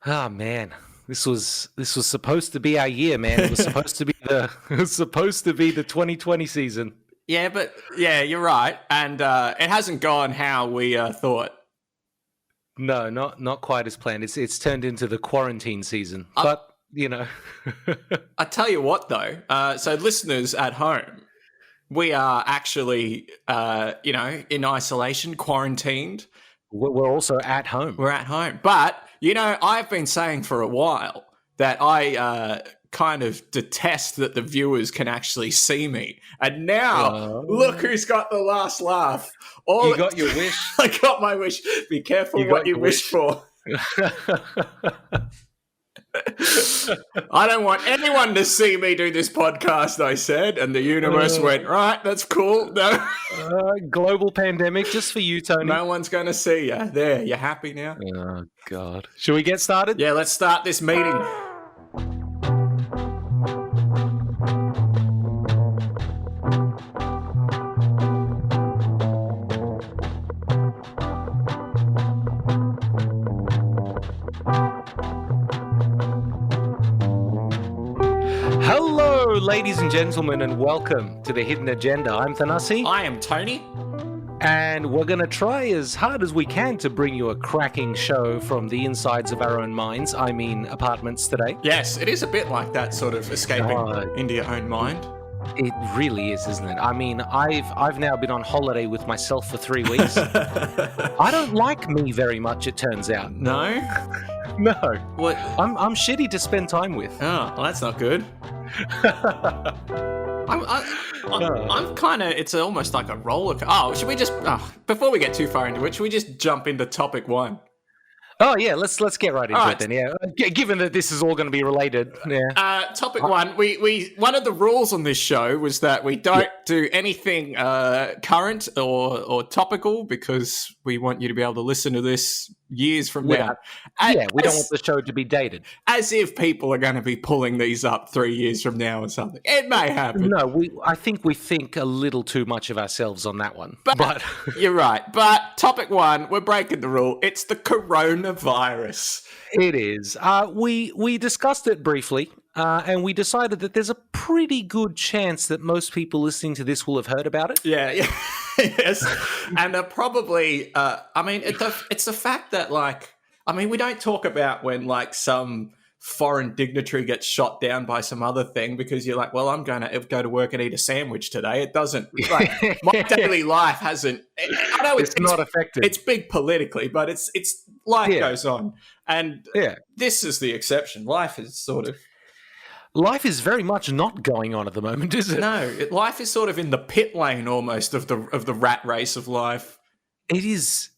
Oh man, this was supposed to be our year, man. It was supposed to be the 2020 season. Yeah, but you're right, and it hasn't gone how we thought. No, not quite as planned. It's turned into the quarantine season, but you know. I tell you what, though. So listeners at home, we are actually, in isolation, quarantined. We're also at home. We're at home, but I've been saying for a while that I kind of detest that the viewers can actually see me. And now, look who's got the last laugh. You got your wish. I got my wish. Be careful what you wish for. I don't want anyone to see me do this podcast, I said. And the universe went, right, that's cool. No. Global pandemic just for you, Tony. No one's going to see you. There, you happy now? Oh, God. Should we get started? Yeah, let's start this meeting. Hello, ladies and gentlemen, and welcome to The Hidden Agenda. I'm Thanasi. I am Tony. And we're going to try as hard as we can to bring you a cracking show from the insides of our own minds. I mean, apartments today. Yes, it is a bit like that, sort of escaping into your own mind. It really is, isn't it? I mean, I've now been on holiday with myself for 3 weeks. I don't like me very much, it turns out. No? No. What? I'm shitty to spend time with. Oh, well, that's not good. I'm kind of, it's almost like a roller coaster. Oh, should we just, before we get too far into it, should we just jump into topic one? Oh, yeah, let's get right into it then, yeah. Given that this is all going to be related, yeah. Topic one, we one of the rules on this show was that we don't do anything current or topical because we want you to be able to listen to this years from now. We don't want the show to be dated. As if people are going to be pulling these up 3 years from now or something. It may happen. No, I think we think a little too much of ourselves on that one. But you're right. But topic one, we're breaking the rule. It's the coronavirus. It is. We discussed it briefly, and we decided that there's a pretty good chance that most people listening to this will have heard about it. Yeah. Yes. And probably, it's the fact that, we don't talk about when, some foreign dignitary gets shot down by some other thing because you're like, well, I'm going to go to work and eat a sandwich today. It doesn't, my daily life hasn't, I know it's not affected. It's big politically, but it's life goes on. And this is the exception. Life is very much not going on at the moment, is it? No, life is sort of in the pit lane almost of the rat race of life. It is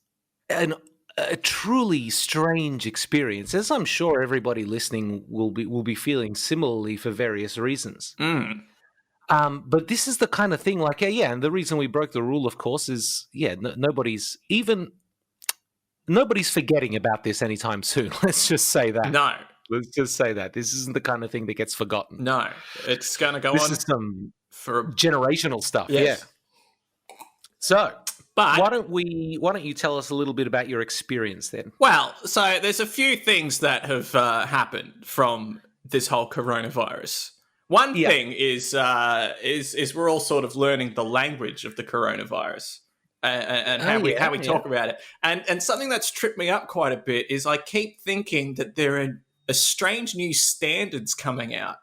a truly strange experience, as I'm sure everybody listening will be feeling similarly for various reasons. But this is the kind of thing, and the reason we broke the rule, of course, is nobody's forgetting about this anytime soon. Let's just say that. No. Let's just say that. This isn't the kind of thing that gets forgotten. No. It's going to go on. This is some generational stuff. Yes. Yeah. So, but why don't you tell us a little bit about your experience then? Well, so there's a few things that have happened from this whole coronavirus. One thing is we're all sort of learning the language of the coronavirus. And how we talk about it. And something that's tripped me up quite a bit is I keep thinking that there are a strange new standards coming out.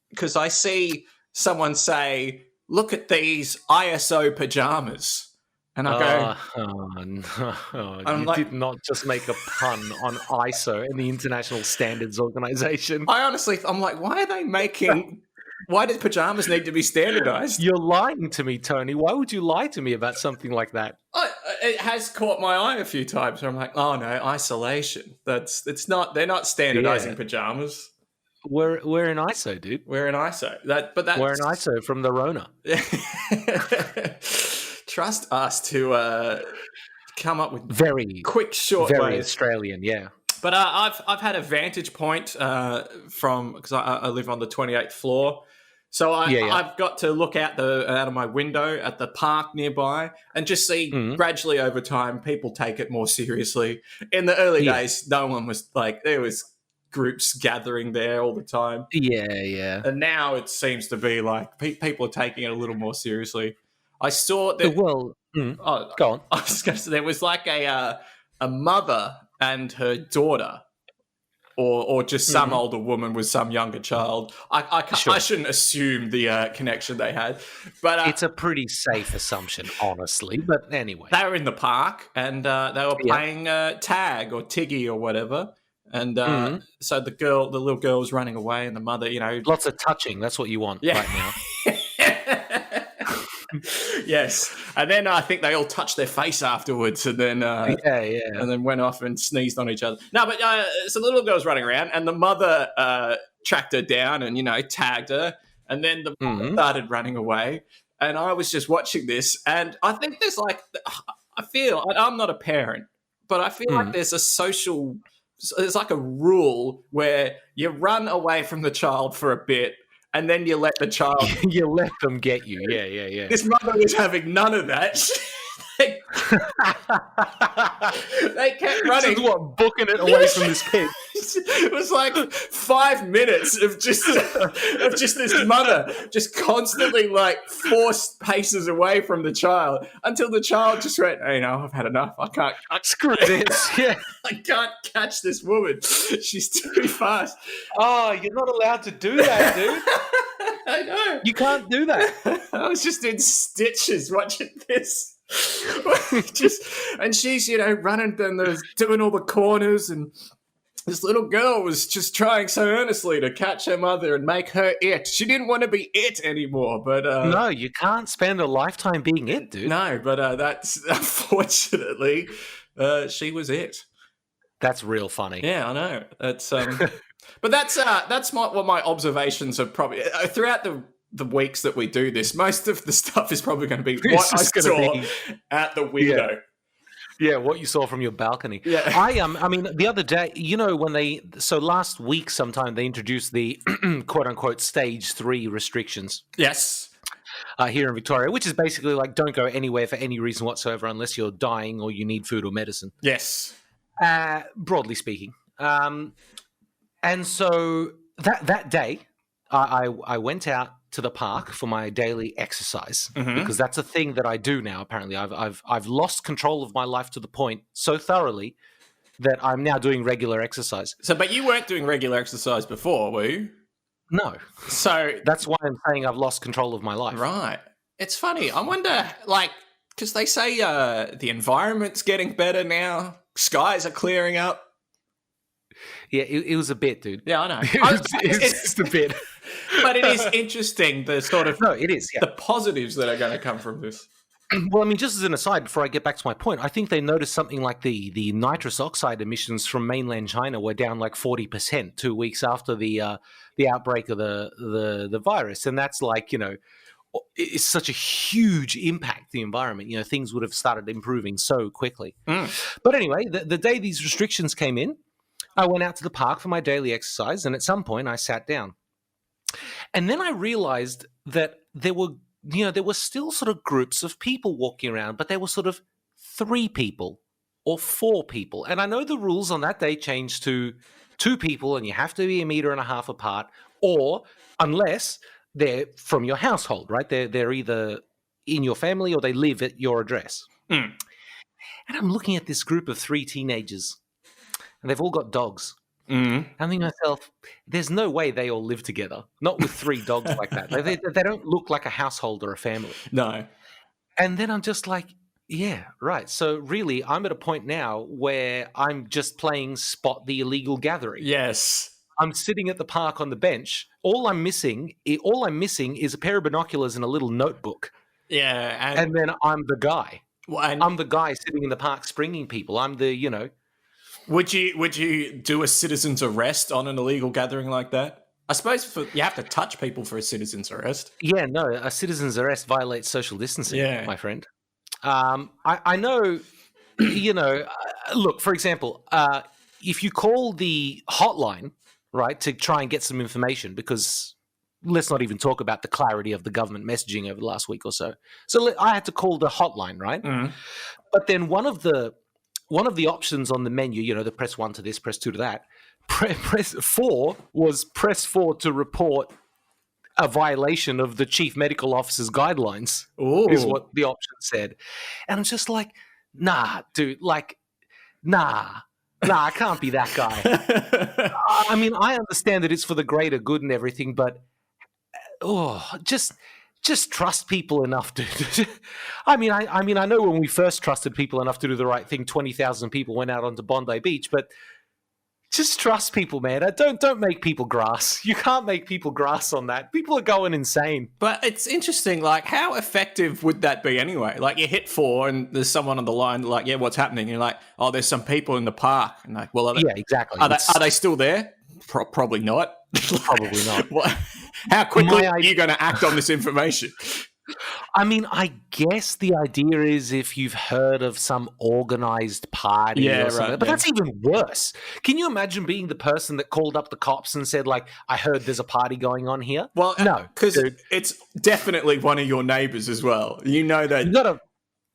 Because I see someone say, look at these ISO pajamas. And I go... you did not just make a pun on ISO and the International Standards Organization. I'm like, why are they making... Why do pajamas need to be standardized? You're lying to me, Tony. Why would you lie to me about something like that? It has caught my eye a few times. Where I'm like, oh no, isolation. They're not standardizing pajamas. We're in ISO, dude. We're in ISO. We're in ISO from the Rona. Trust us to come up with very quick, short very ways. Australian, yeah. But I've had a vantage point from because I live on the 28th floor. So Yeah. I've got to look out of my window at the park nearby and just see gradually over time people take it more seriously. In the early days, no one was like, there was groups gathering there all the time. Yeah. And now it seems to be like people are taking it a little more seriously. I saw that. Well, go on. I was going to say there was like a mother and her daughter. Or just some older woman with some younger child. I shouldn't assume the connection they had, but it's a pretty safe assumption, honestly. But anyway, they were in the park and they were playing tag or tiggy or whatever. And so the little girl was running away, and the mother, lots of touching. That's what you want right now. Yes, and then I think they all touched their face afterwards, and then and then went off and sneezed on each other. No, but so the little girl was running around, and the mother tracked her down and tagged her, and then the mother started running away, and I was just watching this, and I think there's like, I'm not a parent, but I feel like there's like a rule where you run away from the child for a bit. And then you let the child... you let them get you. Yeah. This mother was having none of that. They kept running. This is what, booking it away from this kid. It was like 5 minutes of just this mother just constantly like 4 paces away from the child until the child just went, hey, I've had enough. I can't. Screw this. Yeah. I can't catch this woman. She's too fast. Oh, you're not allowed to do that, dude. I know. You can't do that. I was just in stitches watching this. And she's, running and doing all the corners, and this little girl was just trying so earnestly to catch her mother and make her it. She didn't want to be it anymore, but no, you can't spend a lifetime being it, dude. No, but that's unfortunately she was it. That's real funny. Yeah, I know. That's but that's what my observations are probably throughout the weeks that we do this. Most of the stuff is probably going to be what I saw at the window. Yeah, what you saw from your balcony. Yeah. I mean, the other day, last week sometime they introduced the quote unquote stage 3 restrictions. Yes. Here in Victoria, which is basically like don't go anywhere for any reason whatsoever unless you're dying or you need food or medicine. Yes. Broadly speaking. And so that day, I went out to the park for my daily exercise because that's a thing that I do now. Apparently, I've lost control of my life to the point so thoroughly that I'm now doing regular exercise. So, but you weren't doing regular exercise before, were you? No. So that's why I'm saying I've lost control of my life. Right. It's funny. I wonder, because they say the environment's getting better now. Skies are clearing up. Yeah, it was a bit, dude. Yeah, I know. It's just a bit. But it is interesting, the sort of... No, it is, yeah. The positives that are going to come from this. Well, I mean, just as an aside, before I get back to my point, I think they noticed something like the nitrous oxide emissions from mainland China were down like 40% 2 weeks after the outbreak of the virus. And that's like, it's such a huge impact, the environment. Things would have started improving so quickly. But anyway, the day these restrictions came in, I went out to the park for my daily exercise, and at some point I sat down. And then I realized that there were still sort of groups of people walking around, but there were sort of 3 people or 4 people. And I know the rules on that day changed to 2 people, and you have to be 1.5 meters apart, or unless they're from your household, right? They're either in your family or they live at your address. And I'm looking at this group of 3 teenagers, and they've all got dogs. I'm thinking to myself, there's no way they all live together, not with 3 dogs like that. They don't look like a household or a family. No. And then I'm just like, yeah, right. So really, I'm at a point now where I'm just playing Spot the Illegal Gathering. Yes. I'm sitting at the park on the bench. All I'm missing is a pair of binoculars and a little notebook. Yeah. And then I'm the guy. Well, I'm the guy sitting in the park springing people. I'm the, Would you do a citizen's arrest on an illegal gathering like that? I suppose you have to touch people for a citizen's arrest. Yeah, no, a citizen's arrest violates social distancing, my friend. I know, look, for example, if you call the hotline, right, to try and get some information, because let's not even talk about the clarity of the government messaging over the last week or so. So I had to call the hotline, right? Mm. But then one of the options on the menu, the press 1 to this, press 2 to that, press 4 was press 4 to report a violation of the chief medical officer's guidelines. Ooh. Is what the option said. And I'm just like, nah, dude, nah, I can't be that guy. I mean, I understand that it's for the greater good and everything, but just trust people enough to. I mean, I know when we first trusted people enough to do the right thing, 20,000 people went out onto Bondi Beach, but just trust people, man. Don't make people grass. You can't make people grass on that. People are going insane. But it's interesting, like, how effective would that be anyway? Like, you hit 4 and there's someone on the line, like, yeah, what's happening? And you're like, oh, there's some people in the park. And like, well, yeah, exactly. Are they still there? Probably not. Probably not. How quickly are you going to act on this information? I mean, I guess the idea is if you've heard of some organized party or something. But that's even worse. Can you imagine being the person that called up the cops and said, like, I heard there's a party going on here? Well, no. Because it's definitely one of your neighbors as well. You know that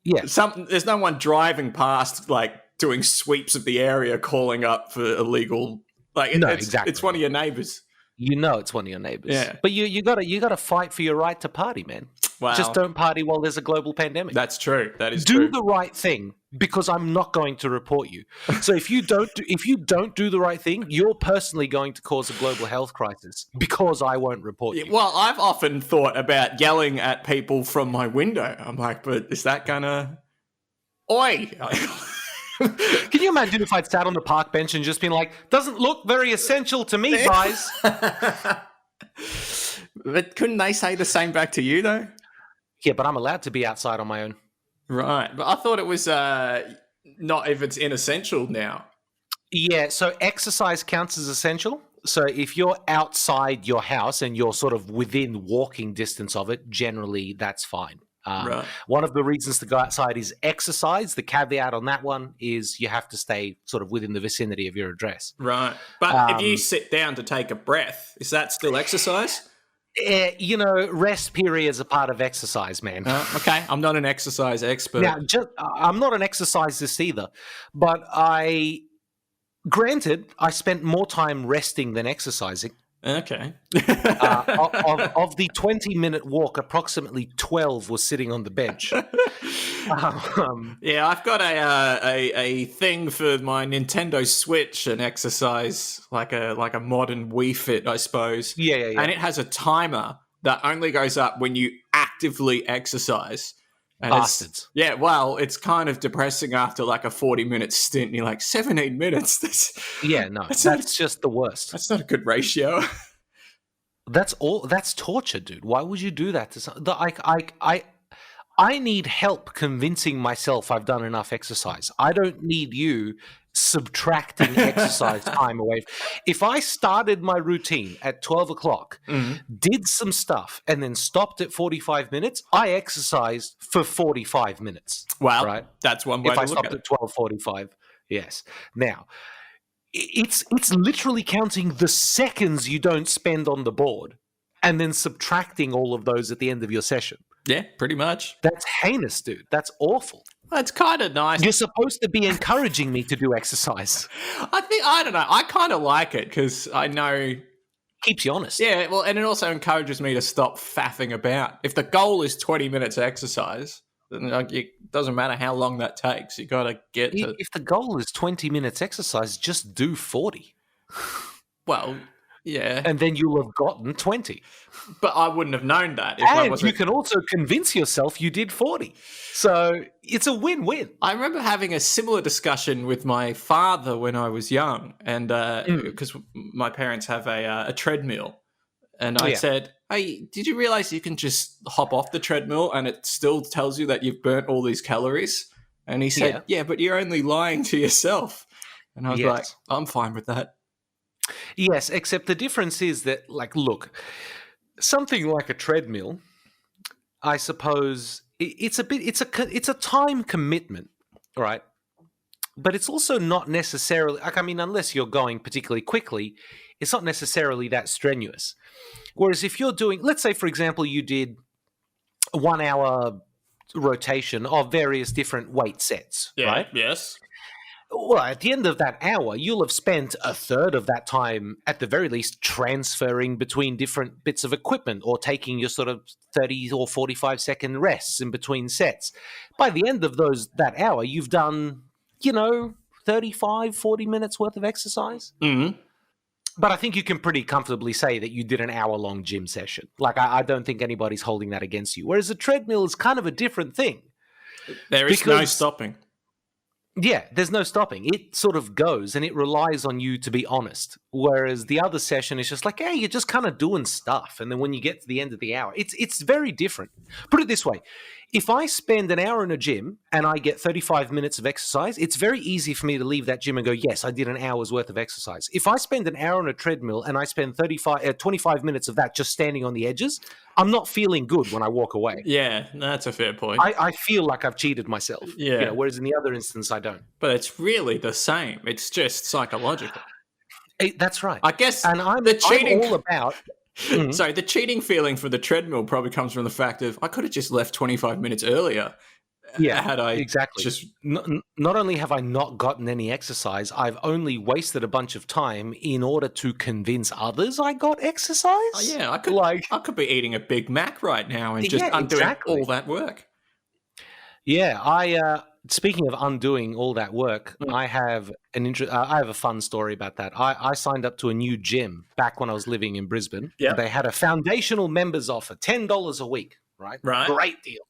there's no one driving past, like, doing sweeps of the area calling up for illegal. Like, exactly. It's one of your neighbors. You know it's one of your neighbors. Yeah. But you gotta fight for your right to party, man. Wow. Just don't party while there's a global pandemic. That's true. That is true. Do the right thing, because I'm not going to report you. So if you don't do the right thing, you're personally going to cause a global health crisis because I won't report you. Well, I've often thought about yelling at people from my window. I'm like, but is that gonna... Oi! Can you imagine if I'd sat on the park bench and just been like, doesn't look very essential to me, guys? But couldn't they say the same back to you, though? Yeah, but I'm allowed to be outside on my own. Right. But I thought it was not if it's inessential now. Yeah, so exercise counts as essential. So if you're outside your house and you're sort of within walking distance of it, generally that's fine. Right. One of the reasons to go outside is exercise. The caveat on that one is you have to stay sort of within the vicinity of your address. Right. But if you sit down to take a breath, is that still exercise? Rest periods are part of exercise, man. Okay. I'm not an exercise expert. Now, I'm not an exerciserist either, but granted, I spent more time resting than exercising. Okay. Of the 20-minute walk, approximately 12 was sitting on the bench. Yeah, I've got a thing for my Nintendo Switch, an exercise like a modern Wii Fit, I suppose. Yeah. And it has a timer that only goes up when you actively exercise. And bastards. Yeah, well, it's kind of depressing after like a 40-minute stint. And you're like, 17 minutes? That's just the worst. That's not a good ratio. That's torture, dude. Why would you do that to someone? I need help convincing myself I've done enough exercise. I don't need you subtracting exercise time away. If I started my routine at 12 o'clock, did some stuff, and then stopped at 45 minutes, I exercised for 45 minutes. Well, right? That's one way if to I look stopped at it. 12:45. Yes. Now, it's literally counting the seconds you don't spend on the board and then subtracting all of those at the end of your session. Yeah, pretty much. That's heinous, dude. That's awful. Well, it's kind of nice. You're supposed to be encouraging me to do exercise. I don't know. I kind of like it because I know... Keeps you honest. Yeah, well, and it also encourages me to stop faffing about. If the goal is 20 minutes exercise, then it doesn't matter how long that takes. You got to get to... If the goal is 20 minutes exercise, just do 40. Well, yeah. And then you'll have gotten 20. But I wouldn't have known that. And you can also convince yourself you did 40. So it's a win-win. I remember having a similar discussion with my father when I was young, and because my parents have a treadmill. And I said, hey, did you realize you can just hop off the treadmill and it still tells you that you've burnt all these calories? And he said, yeah, but you're only lying to yourself. And I was like, I'm fine with that. Yes, except the difference is that, like, look, something like a treadmill, I suppose it's a time commitment, right? but it's also not necessarily, like, I mean, unless you're going particularly quickly, it's not necessarily that strenuous. Whereas if you're doing, let's say, for example, you did a 1 hour rotation of various different weight sets, right? Yes. Well, at the end of that hour, you'll have spent a third of that time, at the very least, transferring between different bits of equipment or taking your sort of 30 or 45-second rests in between sets. By the end of that hour, you've done, 35, 40 minutes worth of exercise. Mm-hmm. But I think you can pretty comfortably say that you did an hour-long gym session. Like, I don't think anybody's holding that against you. Whereas a treadmill is kind of a different thing. There is no stopping. Yeah, there's no stopping. It sort of goes and it relies on you to be honest. Whereas the other session is just like, hey, you're just kind of doing stuff. And then when you get to the end of the hour, it's very different. Put it this way. If I spend an hour in a gym and I get 35 minutes of exercise, it's very easy for me to leave that gym and go, yes, I did an hour's worth of exercise. If I spend an hour on a treadmill and I spend 25 minutes of that just standing on the edges, I'm not feeling good when I walk away. Yeah, that's a fair point. I feel like I've cheated myself. Yeah. Whereas in the other instance, I don't. But it's really the same. It's just psychological. That's right. I guess and I'm all about... Mm-hmm. So the cheating feeling for the treadmill probably comes from the fact of I could have just left 25 minutes earlier. Yeah, had I exactly. Just not only have I not gotten any exercise, I've only wasted a bunch of time in order to convince others I got exercise. Oh, yeah, I could be eating a Big Mac right now and just undoing all that work. Yeah, speaking of undoing all that work, I have I have a fun story about that. I signed up to a new gym back when I was living in Brisbane. Yeah. They had a foundational members offer, $10 a week, right? Right. Great deal.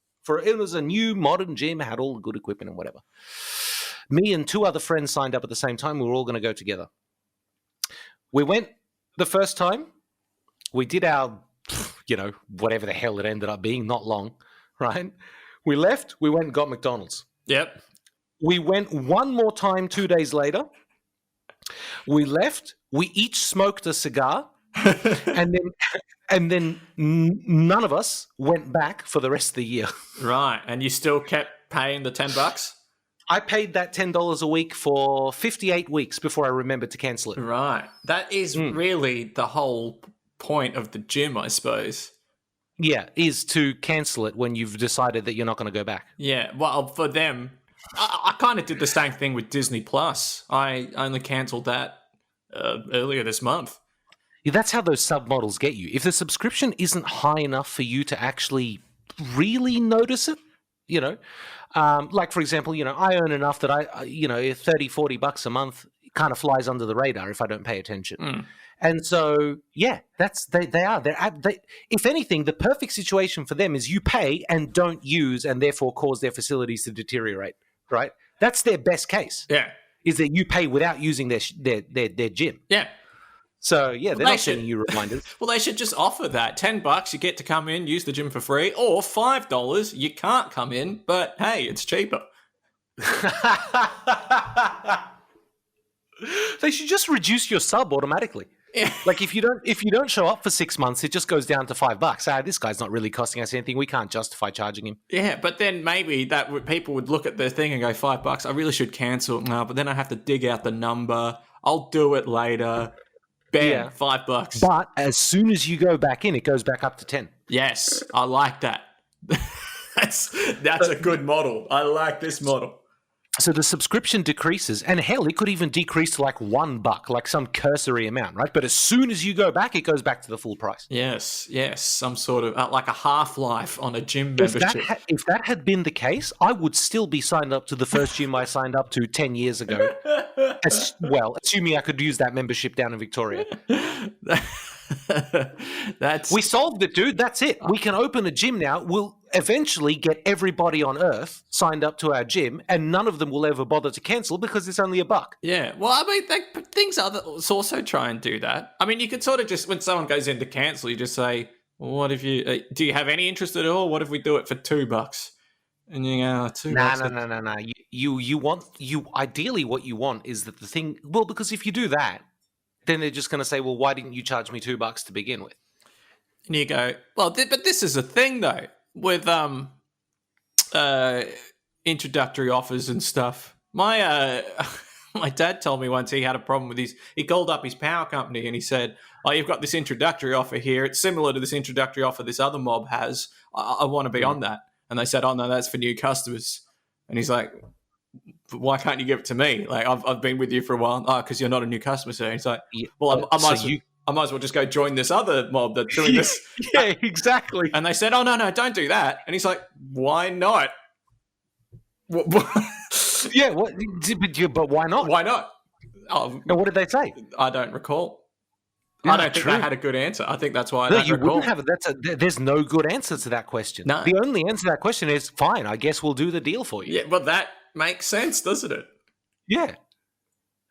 It was a new modern gym, had all the good equipment and whatever. Me and two other friends signed up at the same time. We were all going to go together. We went the first time. We did our, whatever the hell it ended up being, not long, right? We left. We went and got McDonald's. Yep. We went one more time 2 days later. We left. We each smoked a cigar. and then none of us went back for the rest of the year. Right. And you still kept paying the $10? I paid that $10 a week for 58 weeks before I remembered to cancel it. Right. That is really the whole point of the gym, I suppose. Yeah, is to cancel it when you've decided that you're not going to go back. Yeah, well, for them, I kind of did the same thing with Disney Plus. I only cancelled that earlier this month. Yeah, that's how those submodels get you. If the subscription isn't high enough for you to actually really notice it, like, for example, I earn enough that I, $30-$40 a month kind of flies under the radar if I don't pay attention. And so, yeah, if anything, the perfect situation for them is you pay and don't use and therefore cause their facilities to deteriorate, right? That's their best case. Yeah. Is that you pay without using their gym. Yeah. So, yeah, they're not sending you reminders. Well, they should just offer that. $10, you get to come in, use the gym for free, or $5, you can't come in, but hey, it's cheaper. They should just reduce your sub automatically. Yeah. Like if you don't show up for 6 months, it just goes down to $5. This guy's not really costing us anything. We can't justify charging him. Yeah, but then maybe people would look at their thing and go, $5. I really should cancel. No, but then I have to dig out the number. I'll do it later. Bam, yeah. $5. But as soon as you go back in, it goes back up to 10. Yes, I like that. That's a good model. I like this model. So the subscription decreases, and hell, it could even decrease to like $1, like some cursory amount, right? But as soon as you go back, it goes back to the full price. Yes, some sort of like a half-life on a gym membership. If that had been the case, I would still be signed up to the first gym I signed up to 10 years ago. Assuming I could use that membership down in Victoria. We solved it, dude. That's it. We can open a gym now. We'll eventually get everybody on Earth signed up to our gym, and none of them will ever bother to cancel because it's only $1. Yeah. Well, I mean, things also try and do that. I mean, you could sort of just, when someone goes in to cancel, you just say, well, "What if you? Do you have any interest at all? What if we do it for $2?" And you go, $2. No. You ideally what you want is that the thing. Well, because if you do that, then they're just going to say, well, why didn't you charge me $2 to begin with? And you go, well, but this is a thing, though, with introductory offers and stuff. My my dad told me once he had a problem with he called up his power company and he said, "Oh, you've got this introductory offer here. It's similar to this introductory offer this other mob has. I want to be on that." And they said, "Oh no, that's for new customers." And he's like, "Why can't you give it to me? Like I've been with you for a while." "Oh, because you're not a new customer, sir." And he's like, "Well, I might as well just go join this other mob that's doing this." Yeah, exactly. And they said, "Oh no, don't do that." And he's like, "Why not?" Yeah, but why not? Why not? Oh, and what did they say? I don't recall. I don't think they had a good answer. I think that's why. No, you wouldn't have it. There's no good answer to that question. No. The only answer to that question is fine. I guess we'll do the deal for you. Yeah, but that makes sense, doesn't it? Yeah,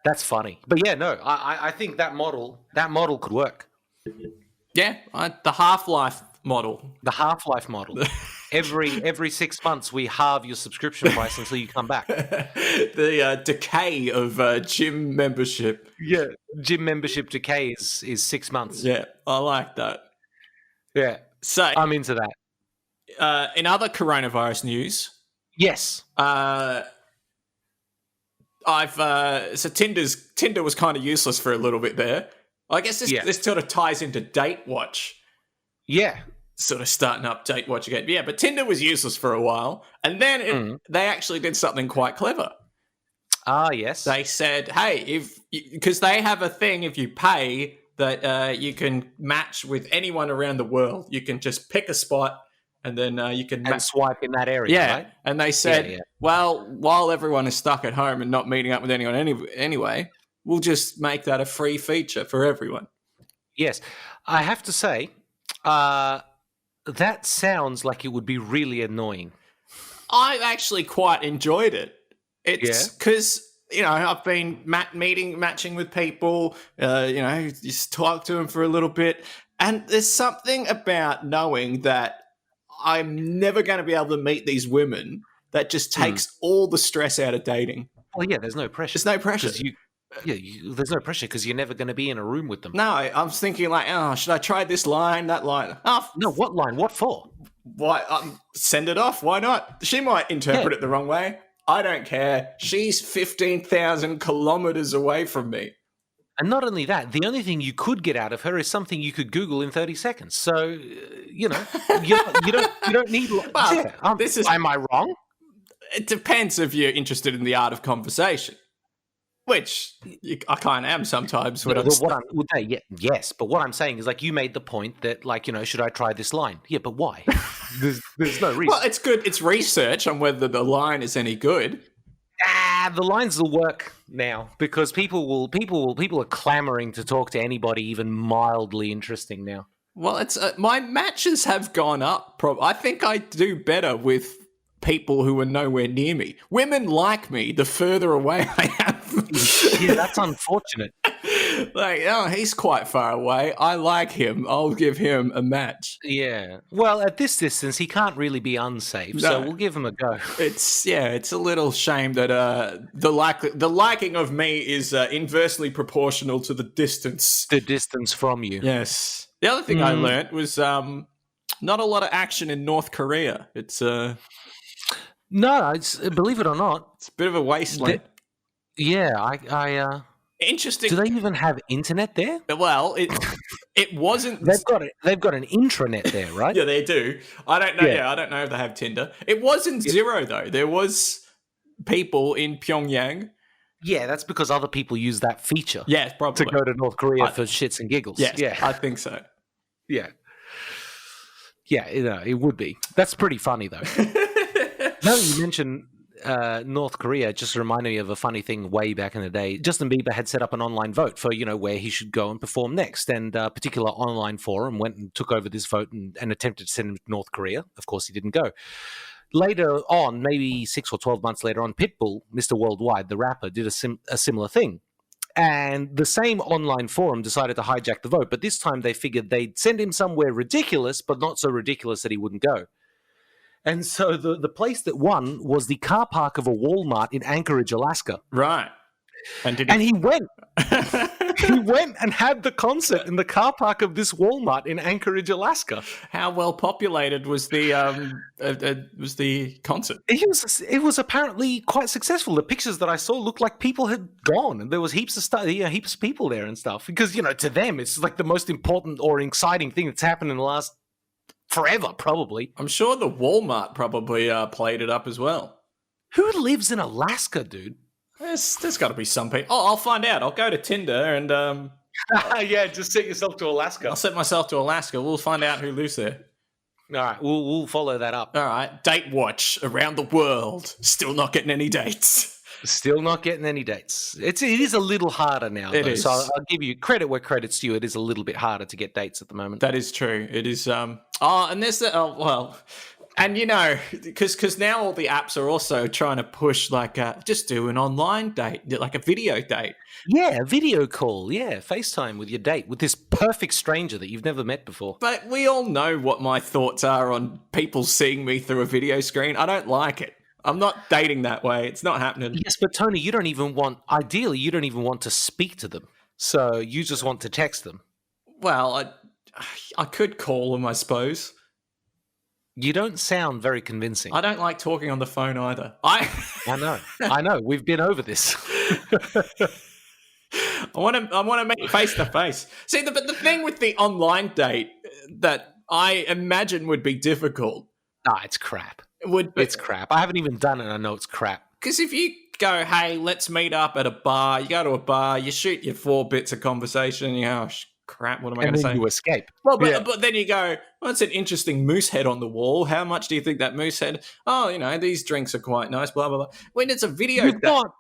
that's funny. But yeah, no, I think that model could work. Yeah, the Half-Life model. The Half-Life model. Every 6 months, we halve your subscription price until you come back. The decay of gym membership. Yeah, gym membership decay is 6 months. Yeah, I like that. Yeah, so I'm into that. In other coronavirus news, yes, so Tinder was kind of useless for a little bit there. I guess this sort of ties into Date Watch. Yeah. Sort of starting up Date Watch again. Yeah, but Tinder was useless for a while. And then they actually did something quite clever. Ah, yes. They said, hey, because they have a thing, if you pay, that you can match with anyone around the world. You can just pick a spot and then you can... And swipe in that area, right? And they said, well, while everyone is stuck at home and not meeting up with anyone anyway, we'll just make that a free feature for everyone. Yes. I have to say... that sounds like it would be really annoying. I actually quite enjoyed it. It's because, I've been matching with people, just talk to them for a little bit. And there's something about knowing that I'm never going to be able to meet these women that just takes all the stress out of dating. Well, yeah, there's no pressure. There's no pressure. There's no pressure because you're never going to be in a room with them. No, I was thinking like, oh, should I try this line, that line? Oh, no, what line? What for? Why? Send it off. Why not? She might interpret it the wrong way. I don't care. She's 15,000 kilometers away from me. And not only that, the only thing you could get out of her is something you could Google in 30 seconds. So, you don't need... Well, am I wrong? It depends if you're interested in the art of conversation. Which I kind of am sometimes. Yes, but what I'm saying is, like, you made the point that, like, should I try this line? Yeah, but why? there's no reason. Well, it's good. It's research on whether the line is any good. The lines will work now because people are clamoring to talk to anybody even mildly interesting now. Well, it's my matches have gone up. I think I do better with people who are nowhere near me. Women like me the further away I am. Yeah, that's unfortunate. Like, oh, he's quite far away. I like him. I'll give him a match. Yeah. Well, at this distance, he can't really be unsafe, so we'll give him a go. It's a little shame that the liking of me is inversely proportional to the distance. The distance from you. Yes. The other thing I learnt was not a lot of action in North Korea. It's No, believe it or not, it's a bit of a wasteland. Interesting. Do they even have internet there? Well, it wasn't. They've got an intranet there, right? Yeah, they do. I don't know. Yeah, I don't know if they have Tinder. It wasn't zero though. There was people in Pyongyang. Yeah, that's because other people use that feature. Yeah, probably to go to North Korea for shits and giggles. Yes, yeah, I think so. Yeah, it would be. That's pretty funny though. Now you mentioned North Korea, just reminded me of a funny thing way back in the day. Justin Bieber had set up an online vote for, where he should go and perform next. And a particular online forum went and took over this vote and attempted to send him to North Korea. Of course, he didn't go. Later on, maybe 6 or 12 months later on, Pitbull, Mr. Worldwide, the rapper, did a similar thing. And the same online forum decided to hijack the vote. But this time they figured they'd send him somewhere ridiculous, but not so ridiculous that he wouldn't go. And so the place that won was the car park of a Walmart in Anchorage, Alaska. Right. And he went. He went and had the concert in the car park of this Walmart in Anchorage, Alaska. How well populated was the concert? It was apparently quite successful. The pictures that I saw looked like people had gone, and there was heaps of stuff, heaps of people there and stuff. Because to them, it's like the most important or exciting thing that's happened in the last forever, probably. I'm sure the Walmart probably played it up as well. Who lives in Alaska, dude? There's got to be some people. Oh, I'll find out. I'll go to Tinder and yeah, just set yourself to Alaska. I'll set myself to Alaska. We'll find out who lives there. All right, we'll follow that up. All right, date watch around the world. Still not getting any dates. Still not getting any dates. It is a little harder now. It is. So I'll give you credit where credit's due. It is a little bit harder to get dates at the moment. That is true. It is. And there's the and because now all the apps are also trying to push just do an online date, like a video date. Yeah, video call. Yeah, FaceTime with your date, with this perfect stranger that you've never met before. But we all know what my thoughts are on people seeing me through a video screen. I don't like it. I'm not dating that way. It's not happening. Yes, but Tony, ideally, you don't even want to speak to them. So you just want to text them. Well, I could call them, I suppose. You don't sound very convincing. I don't like talking on the phone either. I know. We've been over this. I want to meet face to face. See, but the thing with the online date that I imagine would be difficult. It's crap. It's crap. I haven't even done it. I know it's crap. Because if you go, hey, let's meet up at a bar, you go to a bar, you shoot your 4 bits of conversation, you go, oh, crap, what am I going to say? And then you escape. Well, but then you go, well, it's an interesting moose head on the wall. How much do you think that moose head? Oh, these drinks are quite nice, blah, blah, blah. When it's a video... you've got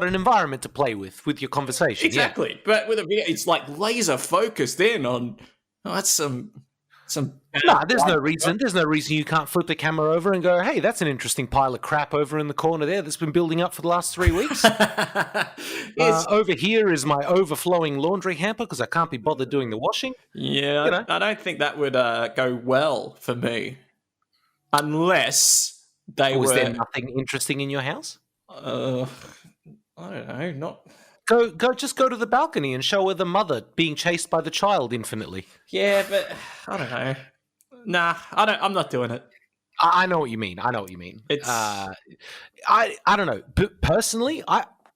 an environment to play with your conversation. Exactly. Yeah. But with a video, it's like laser focused in on, that's some... No, there's no reason. There's no reason you can't flip the camera over and go, hey, that's an interesting pile of crap over in the corner there that's been building up for the last 3 weeks. Over here is my overflowing laundry hamper because I can't be bothered doing the washing. Yeah, I don't think that would go well for me. Unless they Was there nothing interesting in your house? I don't know, not... Just go to the balcony and show her the mother being chased by the child infinitely. Yeah, but I don't know. Nah, I'm not doing it. I know what you mean. It's I don't know. But personally,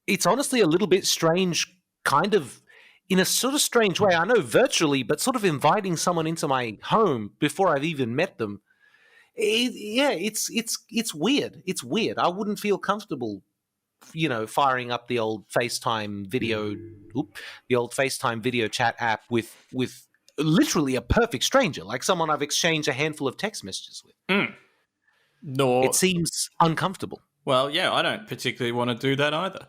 it's honestly a little bit strange, kind of in a sort of strange way. I know virtually, but sort of inviting someone into my home before I've even met them. It's weird. It's weird. I wouldn't feel comfortable firing up the old FaceTime video chat app with literally a perfect stranger, like someone I've exchanged a handful of text messages with. No, it seems uncomfortable. Well, yeah, I don't particularly want to do that either.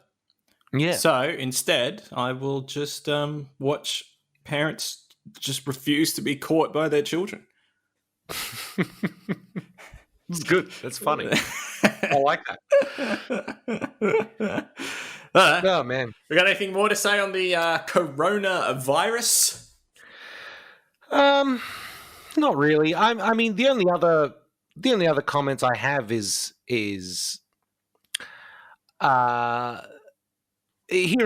Yeah. So instead, I will just watch parents just refuse to be caught by their children. It's good. That's funny. I like that. Oh, man. We got anything more to say on the coronavirus? Not really. I mean, the only other comments I have is here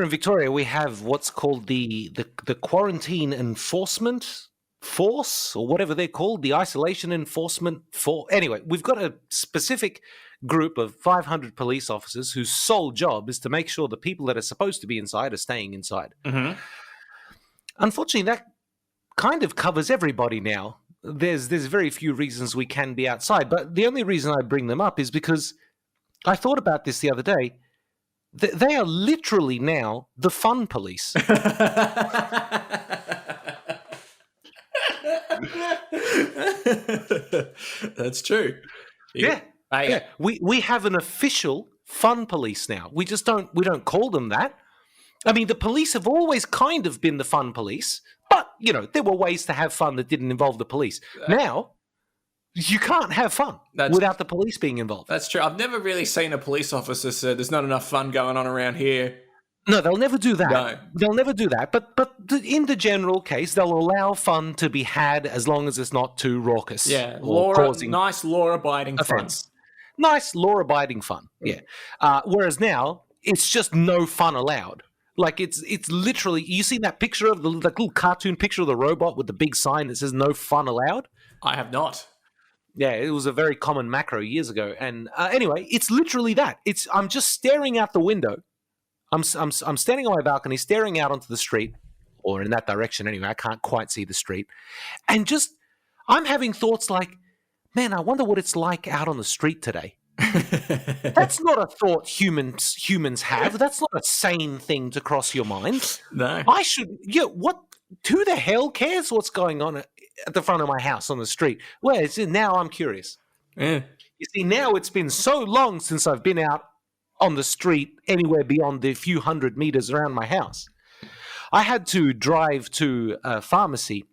in Victoria we have what's called the quarantine enforcement force, or whatever they're called, the isolation enforcement force. Anyway, we've got a specific group of 500 police officers whose sole job is to make sure the people that are supposed to be inside are staying inside. Mm-hmm. Unfortunately, that kind of covers everybody now. There's very few reasons we can be outside, but the only reason I bring them up is because I thought about this the other day. They are literally now the fun police. That's true. Yeah. We have an official fun police now. We don't call them that. I mean, the police have always kind of been the fun police, but there were ways to have fun that didn't involve the police. Now you can't have fun without the police being involved. That's true. I've never really seen a police officer say there's not enough fun going on around here. No, they'll never do that. No. They'll never do that. But in the general case, they'll allow fun to be had as long as it's not too raucous. Yeah, nice law-abiding offense. Fun. Nice law-abiding fun, yeah. Whereas now, it's just no fun allowed. Like it's literally, you seen that picture of the little cartoon picture of the robot with the big sign that says "No fun allowed"? I have not. Yeah, it was a very common macro years ago. And anyway, it's literally that. I'm just staring out the window. I'm standing on my balcony, staring out onto the street, or in that direction anyway. I can't quite see the street, and just I'm having thoughts like, man, I wonder what it's like out on the street today. That's not a thought humans have. That's not a sane thing to cross your mind. No. What? Who the hell cares what's going on at the front of my house on the street? Well, now I'm curious. Yeah. You see, now it's been so long since I've been out on the street anywhere beyond the few hundred meters around my house. I had to drive to a pharmacy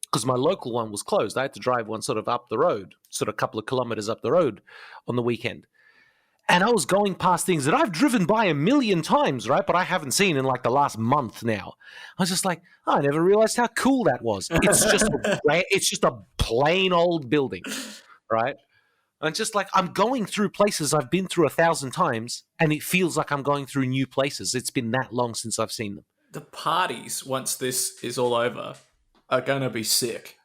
because my local one was closed. I had to drive one sort of up the road, sort of a couple of kilometers up the road on the weekend. And I was going past things that I've driven by a million times, right? But I haven't seen in like the last month now. I was just like, I never realized how cool that was. It's just a plain old building, right? And just like I'm going through places I've been through 1,000 times, and it feels like I'm going through new places. It's been that long since I've seen them. The parties, once this is all over, are going to be sick.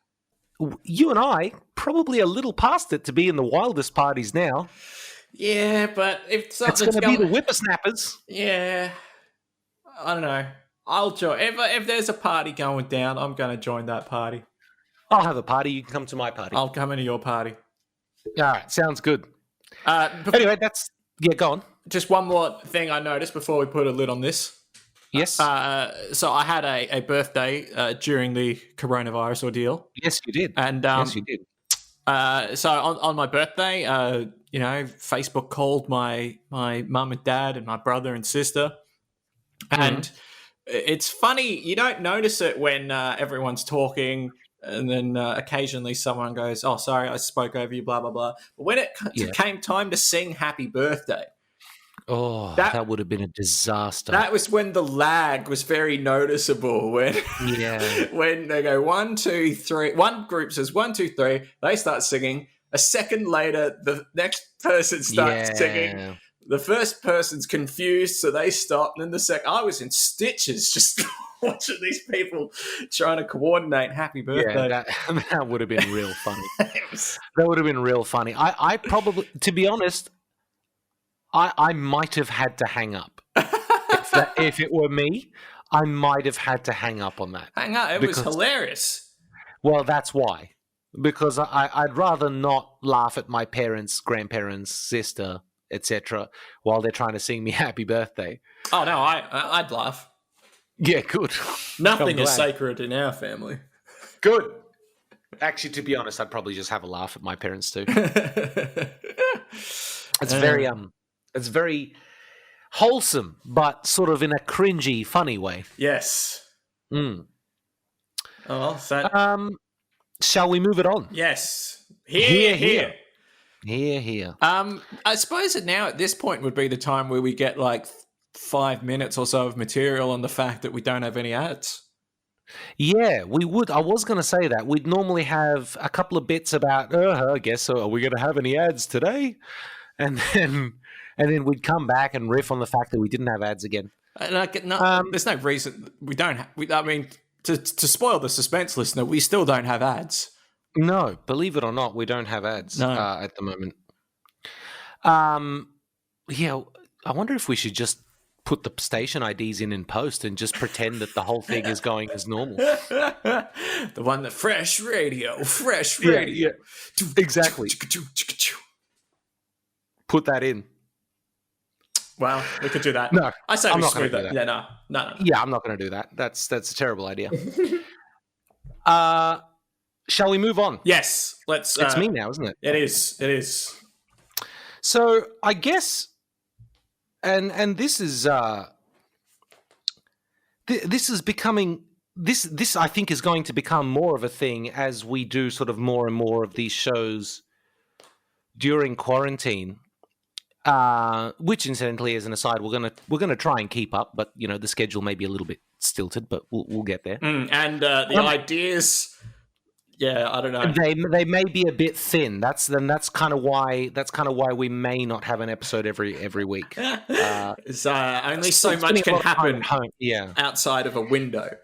You and I probably a little past it to be in the wildest parties now. Yeah, but if it's going to be the whippersnappers. Yeah, I don't know. I'll join. If there's a party going down, I'm going to join that party. I'll have a party. You can come to my party. I'll come into your party. All right, sounds good. Anyway, go on. Just one more thing I noticed before we put a lid on this. Yes. So I had a birthday during the coronavirus ordeal. Yes, you did. And yes, you did. So on my birthday, Facebook called my mum and dad and my brother and sister. And it's funny, you don't notice it when everyone's talking, and then occasionally someone goes, "Oh, sorry, I spoke over you," blah, blah, blah. But when it came time to sing happy birthday, that would have been a disaster. That was when the lag was very noticeable. When when they go 1, 2, 3, one group says 1, 2, 3, they start singing. A second later, the next person starts singing. The first person's confused, so they stop. And then the second, I was in stitches just watching these people trying to coordinate happy birthday. Yeah, that would have been real funny. That would have been real funny. I probably, to be honest, I might have had to hang up. If it were me, I might have had to hang up on that. Hang up? It was hilarious. Well, that's why. Because I'd rather not laugh at my parents, grandparents, sister, etc., while they're trying to sing me happy birthday. Oh, no, I'd laugh. Yeah, good. Nothing is sacred in our family. Good. Actually, to be honest, I'd probably just have a laugh at my parents too. It's very wholesome, but sort of in a cringy, funny way. Yes. Mm. Oh, so... shall we move it on? Yes. Here. I suppose that now at this point would be the time where we get like 5 minutes or so of material on the fact that we don't have any ads. Yeah, we would. I was going to say that. We'd normally have a couple of bits about, I guess, are we going to have any ads today? And then we'd come back and riff on the fact that we didn't have ads again. There's no reason we don't. To spoil the suspense, listener, we still don't have ads. No, believe it or not, we don't have ads at the moment. Yeah, I wonder if we should just put the station IDs in post and just pretend that the whole thing is going as normal. The one that fresh radio. Yeah. Exactly. Put that in. Well, we could do that. No, I say I'm we not screw going to that. do that. Yeah, no. Yeah, I'm not going to do that. That's a terrible idea. Shall we move on? Yes, let's. It's me now, isn't it? It is. So I guess, and this is this is becoming this I think is going to become more of a thing as we do sort of more and more of these shows during quarantine. Which, incidentally, as an aside, we're gonna try and keep up, but the schedule may be a little bit stilted, but we'll get there. And the ideas Yeah, I don't know. They may be a bit thin. That's kind of why we may not have an episode every week. It's, only so much can happen outside of a window.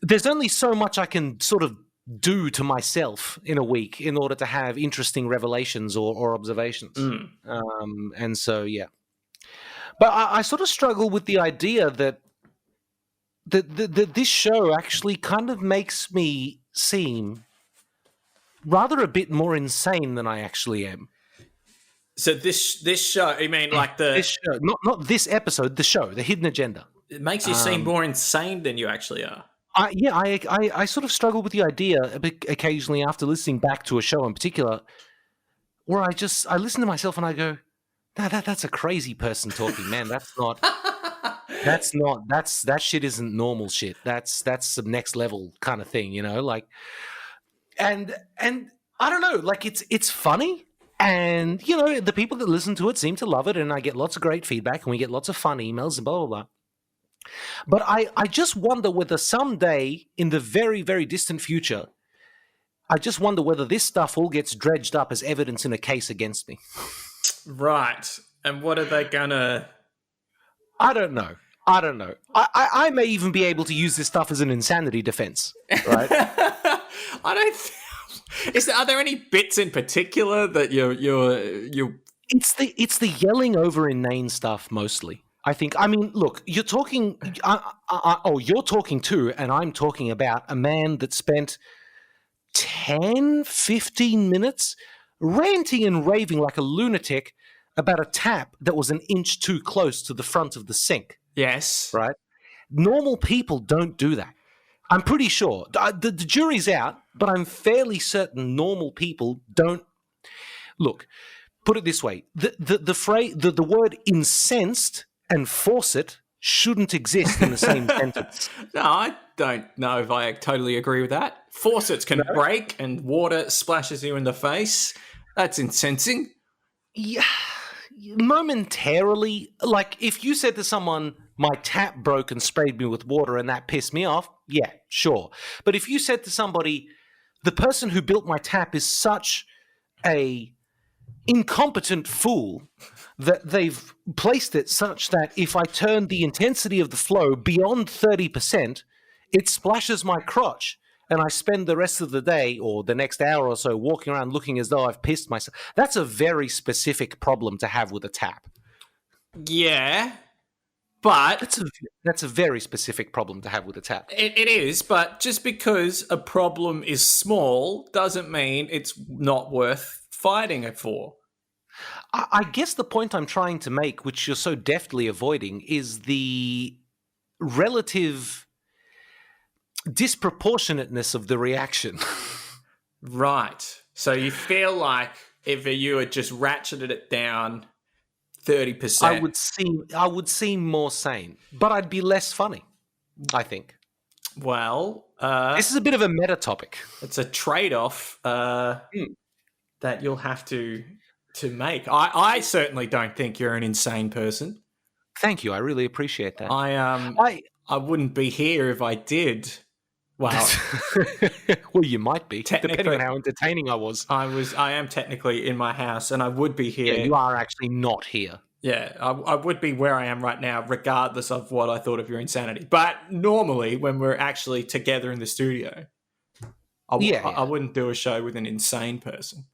There's only so much I can sort of do to myself in a week in order to have interesting revelations or observations. And so, yeah. But I sort of struggle with the idea that this show actually kind of makes me seem rather a bit more insane than I actually am. So this show, you mean like this show, not this episode, the show, The Hidden Agenda. It makes you seem more insane than you actually are. I sort of struggle with the idea occasionally after listening back to a show in particular, where I listen to myself and I go, that's a crazy person talking, man. That shit isn't normal shit. That's some next level kind of thing, you know, like, and I don't know, like it's funny. And, you know, the people that listen to it seem to love it, and I get lots of great feedback, and we get lots of fun emails and blah, blah, blah. But I just wonder whether someday in the very, very distant future, I just wonder whether this stuff all gets dredged up as evidence in a case against me. Right. And what are they gonna... I don't know. I may even be able to use this stuff as an insanity defense, right? I don't... Are there any bits in particular that you? It's the yelling over inane stuff mostly. I think. I mean, look, you're talking. You're talking to, and I'm talking about a man that spent 10, 15 minutes ranting and raving like a lunatic about a tap that was an inch too close to the front of the sink. Yes. Right. Normal people don't do that. I'm pretty sure. The jury's out, but I'm fairly certain normal people don't. Look, put it this way: the phrase, the word "incensed" and "faucet" shouldn't exist in the same sentence. No, I don't know if I totally agree with that. Faucets can break, and water splashes you in the face. That's incensing. Yeah, momentarily. Like if you said to someone, "My tap broke and sprayed me with water and that pissed me off," yeah, sure. But if you said to somebody, "The person who built my tap is such a incompetent fool that they've placed it such that if I turn the intensity of the flow beyond 30%, it splashes my crotch and I spend the rest of the day or the next hour or so walking around looking as though I've pissed myself." That's a very specific problem to have with a tap. Yeah. But that's a very specific problem to have with a tap. It is, but just because a problem is small doesn't mean it's not worth fighting it for. I guess the point I'm trying to make, which you're so deftly avoiding, is the relative disproportionateness of the reaction. Right. So you feel like if you had just ratcheted it down 30%. I would seem more sane, but I'd be less funny, I think. Well, this is a bit of a meta topic. It's a trade-off that you'll have to make. I certainly don't think you're an insane person. Thank you. I really appreciate that. I wouldn't be here if I did. Well, well, you might be, depending on how entertaining I was. I am technically in my house, and I would be here. Yeah, you are actually not here. Yeah, I would be where I am right now, regardless of what I thought of your insanity. But normally, when we're actually together in the studio, I wouldn't do a show with an insane person.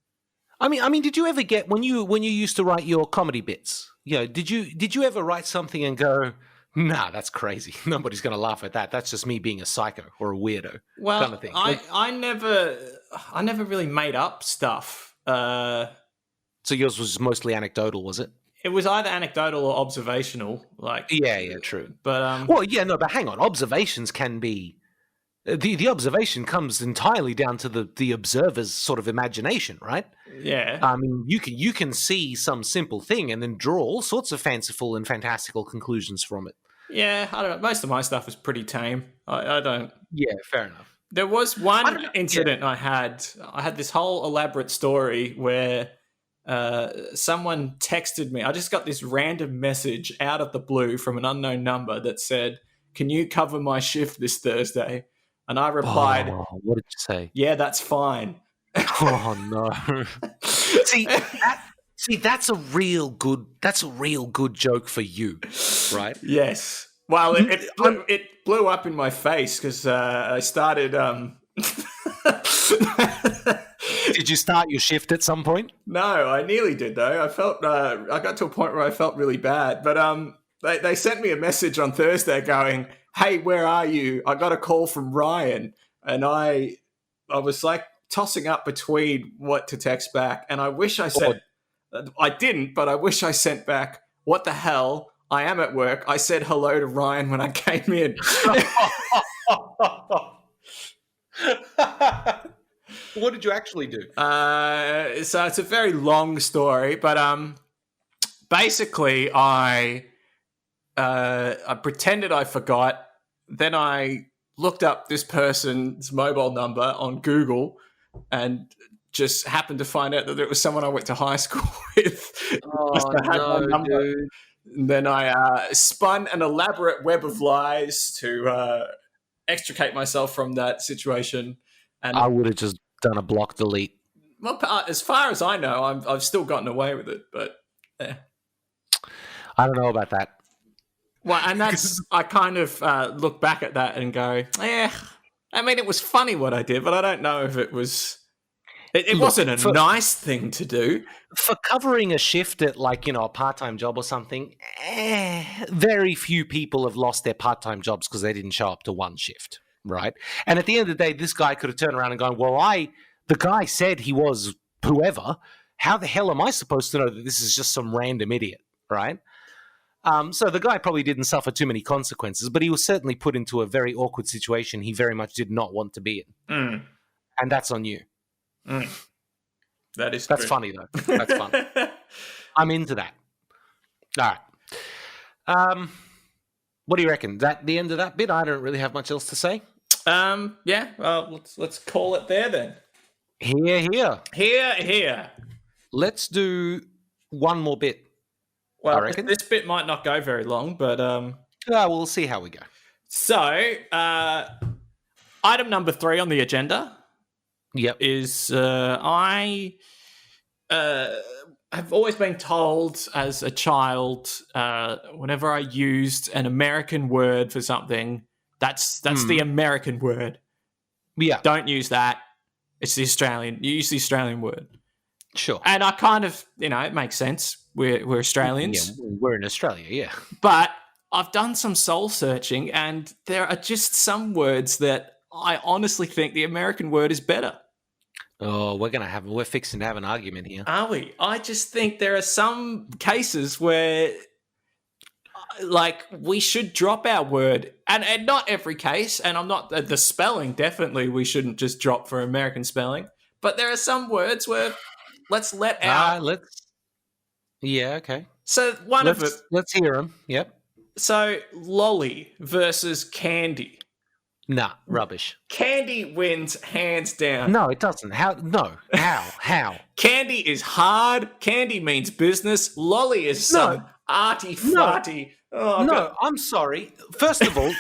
I mean, did you ever get when you used to write your comedy bits? You know, did you ever write something and go, "Nah, that's crazy. Nobody's going to laugh at that. That's just me being a psycho or a weirdo," kind of thing? I never really made up stuff. So yours was mostly anecdotal, was it? It was either anecdotal or observational. Yeah, true. But but hang on. Observations can be the observation comes entirely down to the observer's sort of imagination, right? Yeah. I mean, you can see some simple thing and then draw all sorts of fanciful and fantastical conclusions from it. Yeah, I don't know. Most of my stuff is pretty tame. I don't. Yeah, fair enough. There was one incident I had. I had this whole elaborate story where someone texted me. I just got this random message out of the blue from an unknown number that said, "Can you cover my shift this Thursday?" And I replied, what did you say? "Yeah, that's fine." Oh no! See, that's a real good joke for you, right? Yes. Well, it blew up in my face because I started. Did you start your shift at some point? No, I nearly did though. I felt I got to a point where I felt really bad, but they sent me a message on Thursday going, "Hey, where are you? I got a call from Ryan," and I was like tossing up between what to text back, and I wish I said I didn't, but I wish I sent back, "What the hell? I am at work. I said hello to Ryan when I came in." What did you actually do? So it's a very long story, but basically I pretended I forgot. Then I looked up this person's mobile number on Google and just happened to find out that it was someone I went to high school with. Oh, no, dude. And then I spun an elaborate web of lies to extricate myself from that situation. And I would have just done a block delete. Well, as far as I know, I've still gotten away with it, but I don't know about that. Well, and that's I kind of look back at that and go, I mean, it was funny what I did, but I don't know if it was. It wasn't a nice thing to do. For covering a shift at a part-time job or something, very few people have lost their part-time jobs because they didn't show up to one shift, right? And at the end of the day, this guy could have turned around and gone, well, the guy said he was whoever. How the hell am I supposed to know that this is just some random idiot, right? So the guy probably didn't suffer too many consequences, but he was certainly put into a very awkward situation he very much did not want to be in. Mm. And that's on you. Mm. That's true. Funny, though. That's fun. I'm into that. All right. What do you reckon? That the end of that bit? I don't really have much else to say. Yeah. Well, let's call it there then. Here. Let's do one more bit. Well, I reckon this bit might not go very long, but we'll see how we go. So, item number 3 on the agenda. Yep. Is I have always been told as a child, whenever I used an American word for something, that's the American word. Yeah. Don't use that. It's the Australian. You use the Australian word. Sure. And I kind of, it makes sense. We're Australians. Yeah, we're in Australia, yeah. But I've done some soul searching, and there are just some words that I honestly think the American word is better. Oh, we're fixing to have an argument here. Are we? I just think there are some cases where, we should drop our word, and not every case. And I'm not the spelling. Definitely, we shouldn't just drop for American spelling. But there are some words where let's let out. Yeah. Okay. So let's hear them. Yep. So lolly versus candy. Nah, rubbish. Candy wins hands down. No, it doesn't. How? No. How? Candy is hard. Candy means business. Lolly is some arty-farty. No, I'm sorry. First of all,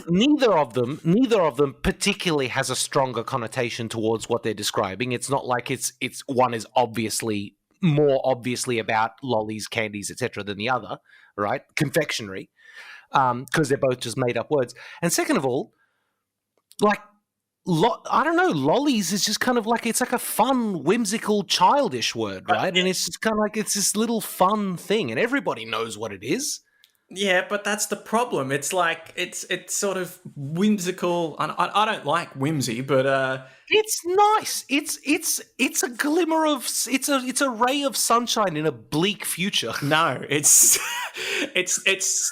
neither of them particularly has a stronger connotation towards what they're describing. It's not like it's one is obviously more obviously about lollies, candies, etc. than the other, right? Confectionery, because they're both just made up words. And second of all, I don't know, lollies is just kind of it's like a fun, whimsical, childish word, right? And it's just kind of it's this little fun thing, and everybody knows what it is. Yeah, but that's the problem. It's it's sort of whimsical. I don't like whimsy, but it's nice. It's a glimmer of it's a ray of sunshine in a bleak future. No, it's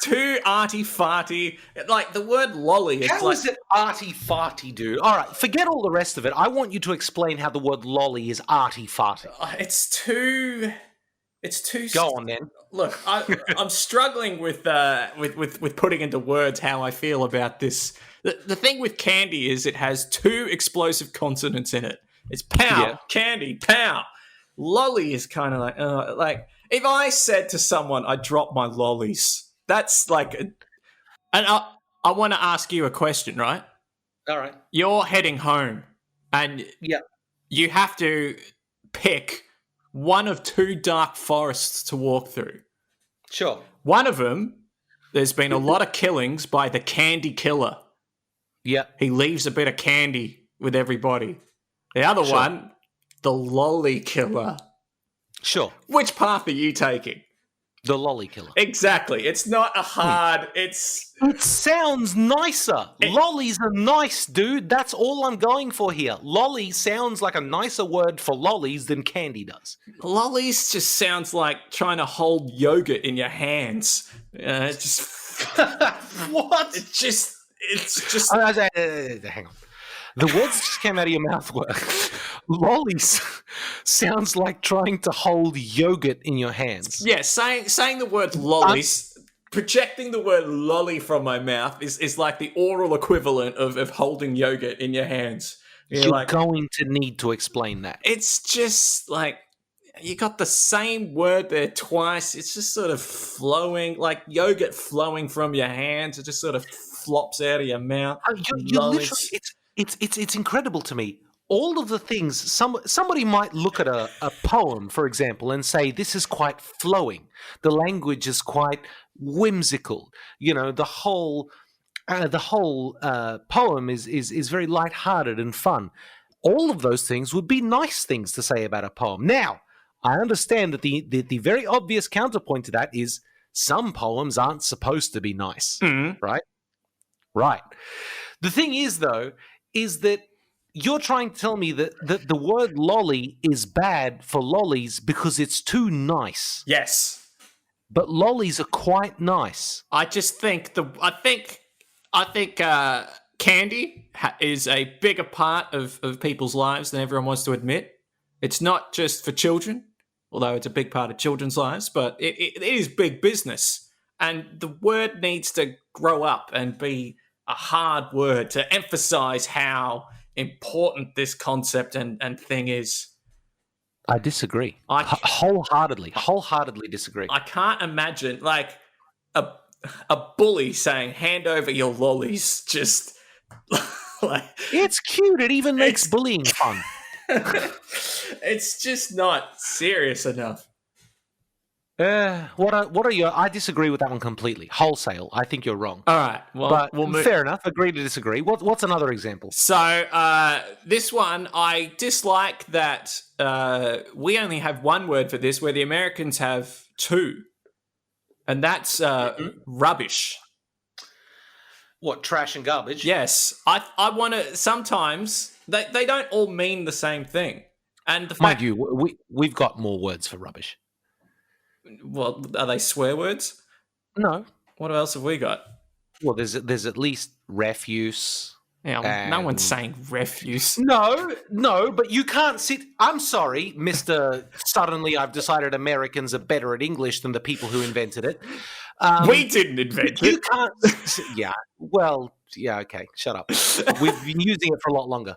too arty-farty. Like the word lolly. How is it arty-farty, dude? All right, forget all the rest of it. I want you to explain how the word lolly is arty-farty. It's too. Go on then. Look, I'm struggling with putting into words how I feel about this. The thing with candy is it has 2 explosive consonants in it. It's pow, candy, pow. Lolly is kind of like if I said to someone, I dropped my lollies. That's and I want to ask you a question, right? All right. You're heading home, and Yeah. you have to pick one of two dark forests to walk through. Sure. One of them, there's been a lot of killings by the candy killer. Yeah. He leaves a bit of candy with everybody. The other Sure. one, the lolly killer. Sure. Which path are you taking? The lolly killer. Exactly. It's not a hard. It's. It sounds nicer. Lollies are nice, dude. That's all I'm going for here. Lolly sounds like a nicer word for lollies than candy does. Lollies just sounds like trying to hold yogurt in your hands. It just. What? It's just. Hang on. The words that just came out of your mouth were lollies sounds like trying to hold yogurt in your hands. Yeah, saying the word lollies, projecting the word lolly from my mouth is like the oral equivalent of holding yogurt in your hands. You're like, going to need to explain that. It's just like you got the same word there twice. It's just sort of flowing, like yogurt flowing from your hands. It just sort of flops out of your mouth. You're literally, it's incredible to me. All of the things, somebody might look at a poem, for example, and say, this is quite flowing. The language is quite whimsical. You know, the whole poem is very lighthearted and fun. All of those things would be nice things to say about a poem. Now, I understand that the very obvious counterpoint to that is some poems aren't supposed to be nice, right? Right. The thing is, though, is that you're trying to tell me that the word lolly is bad for lollies because it's too nice. Yes. But lollies are quite nice. I just think I think candy is a bigger part of people's lives than everyone wants to admit. It's not just for children, although it's a big part of children's lives, but it is big business. And the word needs to grow up and be a hard word to emphasize how important this concept and thing is. I disagree. Wholeheartedly disagree. I can't imagine like a bully saying, hand over your lollies. Just like it's cute. It even makes bullying fun. It's just not serious enough. What are your? I disagree with that one completely. Wholesale. I think you're wrong. All right. Well, but we'll move. Fair enough. Agree to disagree. What's another example? So this one, I dislike that we only have one word for this, where the Americans have two, and that's rubbish. What, trash and garbage? Yes. I want to. Sometimes they don't all mean the same thing, and the fact, mind you, we've got more words for rubbish. Well, are they swear words? No. What else have we got? Well, there's at least refuse. Yeah, no one's saying refuse. No, but you can't sit. I'm sorry, Mr. Suddenly I've decided Americans are better at English than the people who invented it. We didn't invent it. You can't. Yeah. Well, yeah. Okay. Shut up. We've been using it for a lot longer,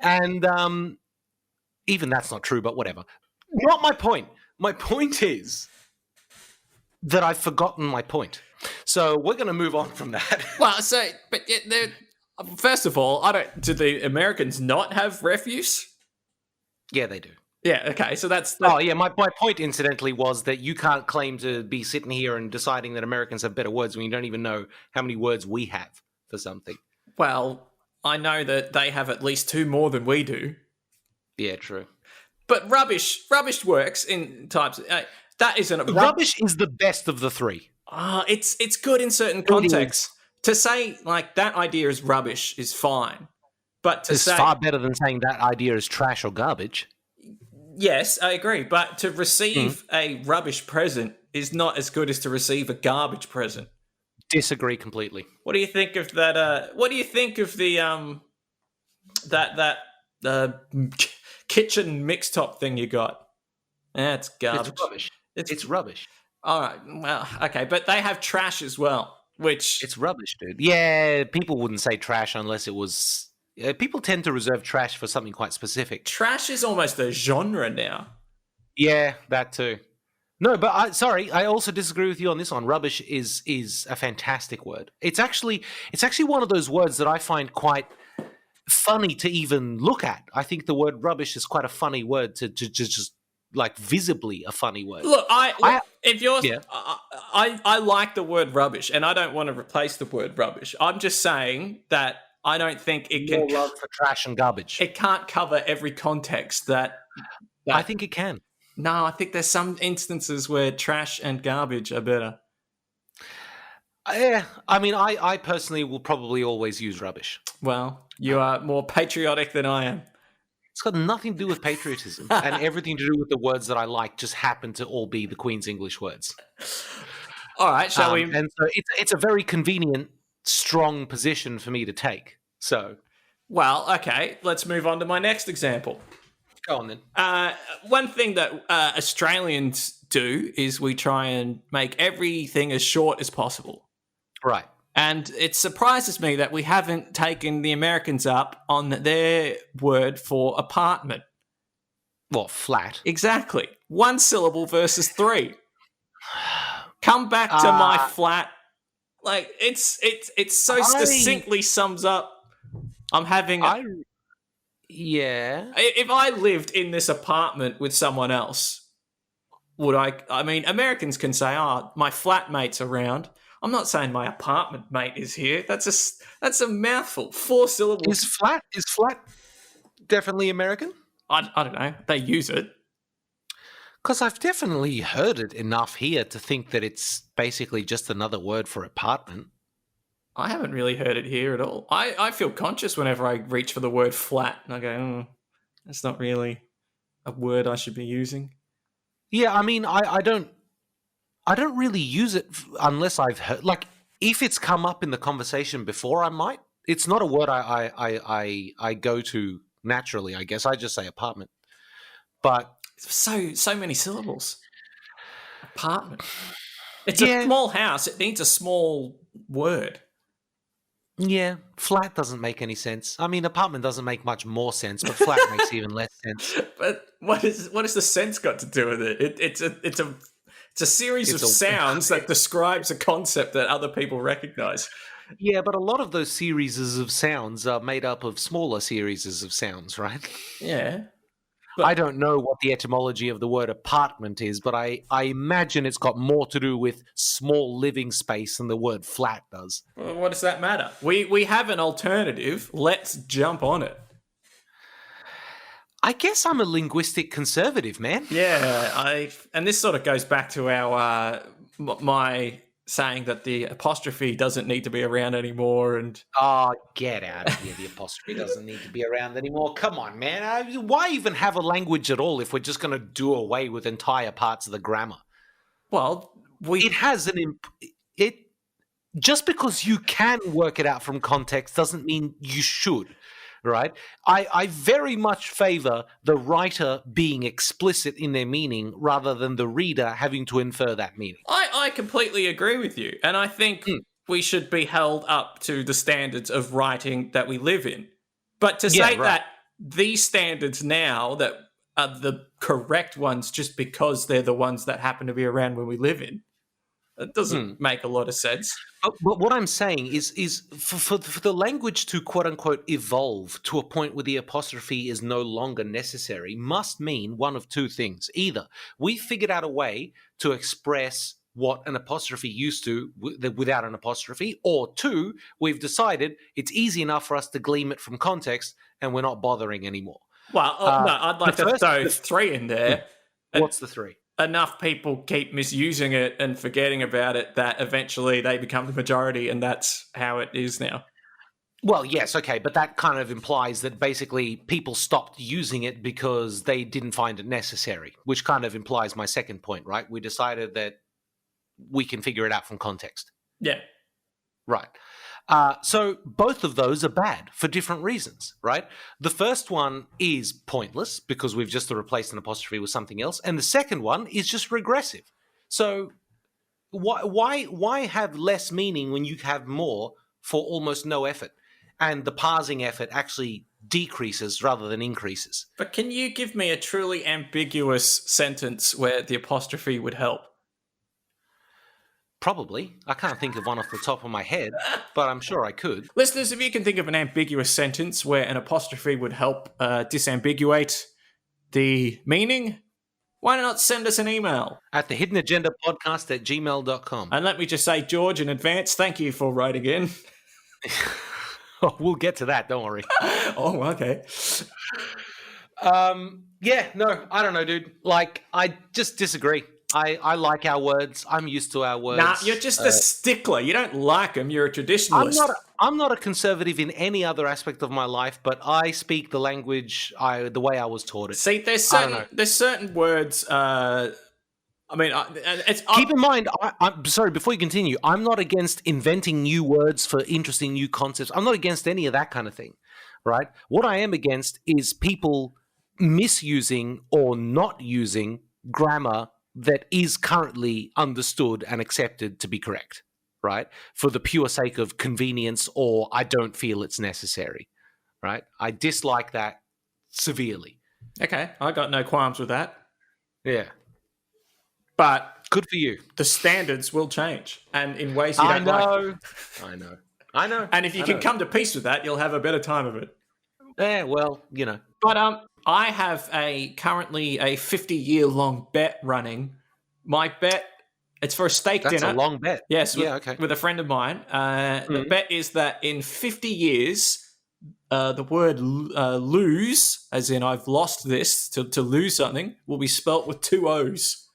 and even that's not true. But whatever. Not my point. My point is that I've forgotten my point. So we're going to move on from that. Well, first of all, do the Americans not have refuse? Yeah, they do. Yeah, okay, so that's... Oh, yeah, my point, incidentally, was that you can't claim to be sitting here and deciding that Americans have better words when you don't even know how many words we have for something. Well, I know that they have at least two more than we do. Yeah, true. But rubbish works in types... that isn't... Rubbish is the best of the three. It's good in certain contexts. To say, like, that idea is rubbish is fine. But to say... It's far better than saying that idea is trash or garbage. Yes, I agree. But to receive a rubbish present is not as good as to receive a garbage present. Disagree completely. What do you think of that? What do you think of the that kitchen mixtop thing you got? It's garbage. It's rubbish. It's rubbish. All right. Well, okay, but they have trash as well, which it's rubbish, dude. Yeah, people wouldn't say trash unless it was. People tend to reserve trash for something quite specific. Trash is almost a genre now. Yeah, that too. No, but I also disagree with you on this one. Rubbish is a fantastic word. It's actually one of those words that I find quite funny to even look at. I think the word rubbish is quite a funny word to just like visibly a funny word. Look, if you're, yeah. I like the word rubbish, and I don't want to replace the word rubbish. I'm just saying that I don't think it More can. love for trash and garbage. It can't cover every context that I think it can. No, I think there's some instances where trash and garbage are better. Yeah, I mean, I personally will probably always use rubbish. Well, you are more patriotic than I am. It's got nothing to do with patriotism and everything to do with the words that I like just happen to all be the Queen's English words. All right, shall we? And so it's a very convenient, strong position for me to take. So, well, okay, let's move on to my next example. Go on then. One thing that Australians do is we try and make everything as short as possible. Right. And it surprises me that we haven't taken the Americans up on their word for apartment. What, flat? Exactly. 1 syllable versus 3. Come back to my flat. Like, it's so succinctly sums up. I'm having yeah. If I lived in this apartment with someone else, would I mean, Americans can say, "Oh, my flatmate's around." I'm not saying my apartment mate is here. That's a mouthful. 4 syllables. Is flat definitely American? I don't know. They use it. Because I've definitely heard it enough here to think that it's basically just another word for apartment. I haven't really heard it here at all. I feel conscious whenever I reach for the word flat and I go, that's not really a word I should be using. Yeah, I mean, I don't really use it unless I've heard, like, if it's come up in the conversation before, I might. It's not a word I go to naturally, I guess. I just say apartment. But so many syllables. Apartment. It's a small house. It needs a small word. Yeah, flat doesn't make any sense. I mean, apartment doesn't make much more sense, but flat makes even less sense. But what has the sense got to do with it? It's a series of sounds that describes a concept that other people recognize. Yeah, but a lot of those series of sounds are made up of smaller series of sounds, right? Yeah. But I don't know what the etymology of the word apartment is, but I imagine it's got more to do with small living space than the word flat does. Well, what does that matter? We have an alternative. Let's jump on it. I guess I'm a linguistic conservative, man. Yeah, and this sort of goes back to our my saying that the apostrophe doesn't need to be around anymore. And get out of here! The apostrophe doesn't need to be around anymore. Come on, man! Why even have a language at all if we're just going to do away with entire parts of the grammar? Well, it has it. Just because you can work it out from context doesn't mean you should. Right? I very much favor the writer being explicit in their meaning rather than the reader having to infer that meaning. I completely agree with you. And I think we should be held up to the standards of writing that we live in. But to say that these standards now that are the correct ones just because they're the ones that happen to be around when we live in, it doesn't make a lot of sense. But what I'm saying is for the language to quote unquote evolve to a point where the apostrophe is no longer necessary must mean one of two things. Either we figured out a way to express what an apostrophe used to without an apostrophe, or two, we've decided it's easy enough for us to glean it from context and we're not bothering anymore. Well, no, I'd like to throw 3 in there. What's the 3? Enough people keep misusing it and forgetting about it that eventually they become the majority, and that's how it is now. Well, yes, okay, but that kind of implies that basically people stopped using it because they didn't find it necessary, which kind of implies my second point, right? We decided that we can figure it out from context. Yeah. Right. So both of those are bad for different reasons, right? The first one is pointless because we've just replaced an apostrophe with something else, and the second one is just regressive. So why have less meaning when you have more for almost no effort, and the parsing effort actually decreases rather than increases? But can you give me a truly ambiguous sentence where the apostrophe would help? Probably. I can't think of one off the top of my head, but I'm sure I could. Listeners, if you can think of an ambiguous sentence where an apostrophe would help disambiguate the meaning, why not send us an email? At thehiddenagendapodcast@gmail.com. And let me just say, George, in advance, thank you for writing in. We'll get to that, don't worry. Oh, okay. Yeah, no, I don't know, dude. Like, I just disagree. I like our words. I'm used to our words. Nah, you're just a stickler. You don't like them. You're a traditionalist. I'm not a conservative in any other aspect of my life, but I speak the language the way I was taught it. See, there's certain words. Keep in mind, I'm sorry, before you continue, I'm not against inventing new words for interesting new concepts. I'm not against any of that kind of thing, right? What I am against is people misusing or not using grammar that is currently understood and accepted to be correct, right? For the pure sake of convenience, or I don't feel it's necessary, right? I dislike that severely. Okay, I got no qualms with that. Yeah. But good for you. The standards will change, and in ways you don't like. I know. And if you can come to peace with that, you'll have a better time of it. Yeah, well, you know. But I have currently a 50-year-long bet running. My bet, it's for a steak dinner. That's a long bet. Yes, okay. With a friend of mine. The bet is that in 50 years, the word lose, as in I've lost this, to lose something, will be spelt with 2 O's.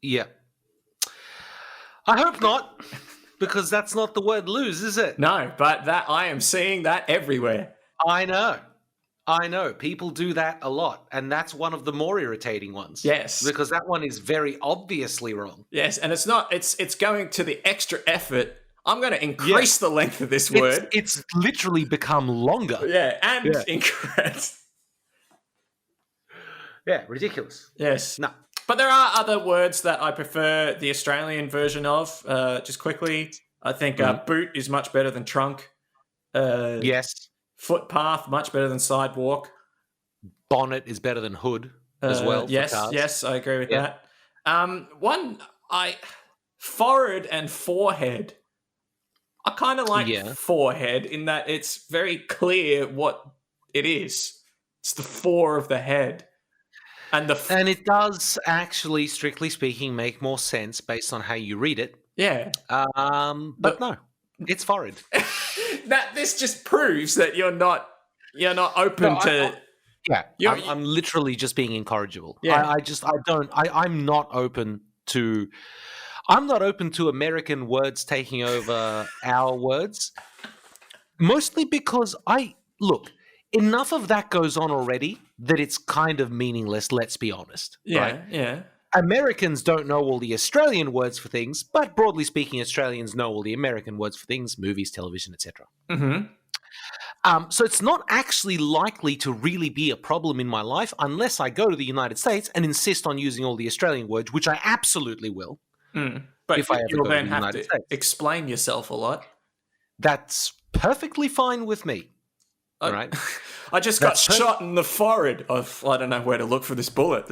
Yeah. I hope not, because that's not the word lose, is it? No, but I am seeing that everywhere. I know. People do that a lot, and that's one of the more irritating ones. Yes. Because that one is very obviously wrong. Yes, and it's not, it's going to the extra effort. I'm going to increase the length of this word. It's literally become longer. Yeah, and incorrect. Yeah, ridiculous. Yes. No. But there are other words that I prefer the Australian version of. Just quickly, I think boot is much better than trunk. Yes. Footpath, much better than sidewalk. Bonnet is better than hood as well. Yes, I agree with that. Forehead and forehead. I kind of like forehead in that it's very clear what it is. It's the fore of the head. And it does actually, strictly speaking, make more sense based on how you read it. Yeah. But no, it's forehead. This just proves that you're not open to. I'm literally just being incorrigible. Yeah. I'm not open to. I'm not open to American words taking over our words. Mostly because enough of that goes on already that it's kind of meaningless. Let's be honest. Yeah. Right? Yeah. Americans don't know all the Australian words for things, but broadly speaking, Australians know all the American words for things, movies, television, etc. Mm-hmm. So it's not actually likely to really be a problem in my life unless I go to the United States and insist on using all the Australian words, which I absolutely will. But if I ever you'll go then to the have United to States. explain yourself a lot. That's perfectly fine with me. All right. I just got shot in the forehead. I don't know where to look for this bullet.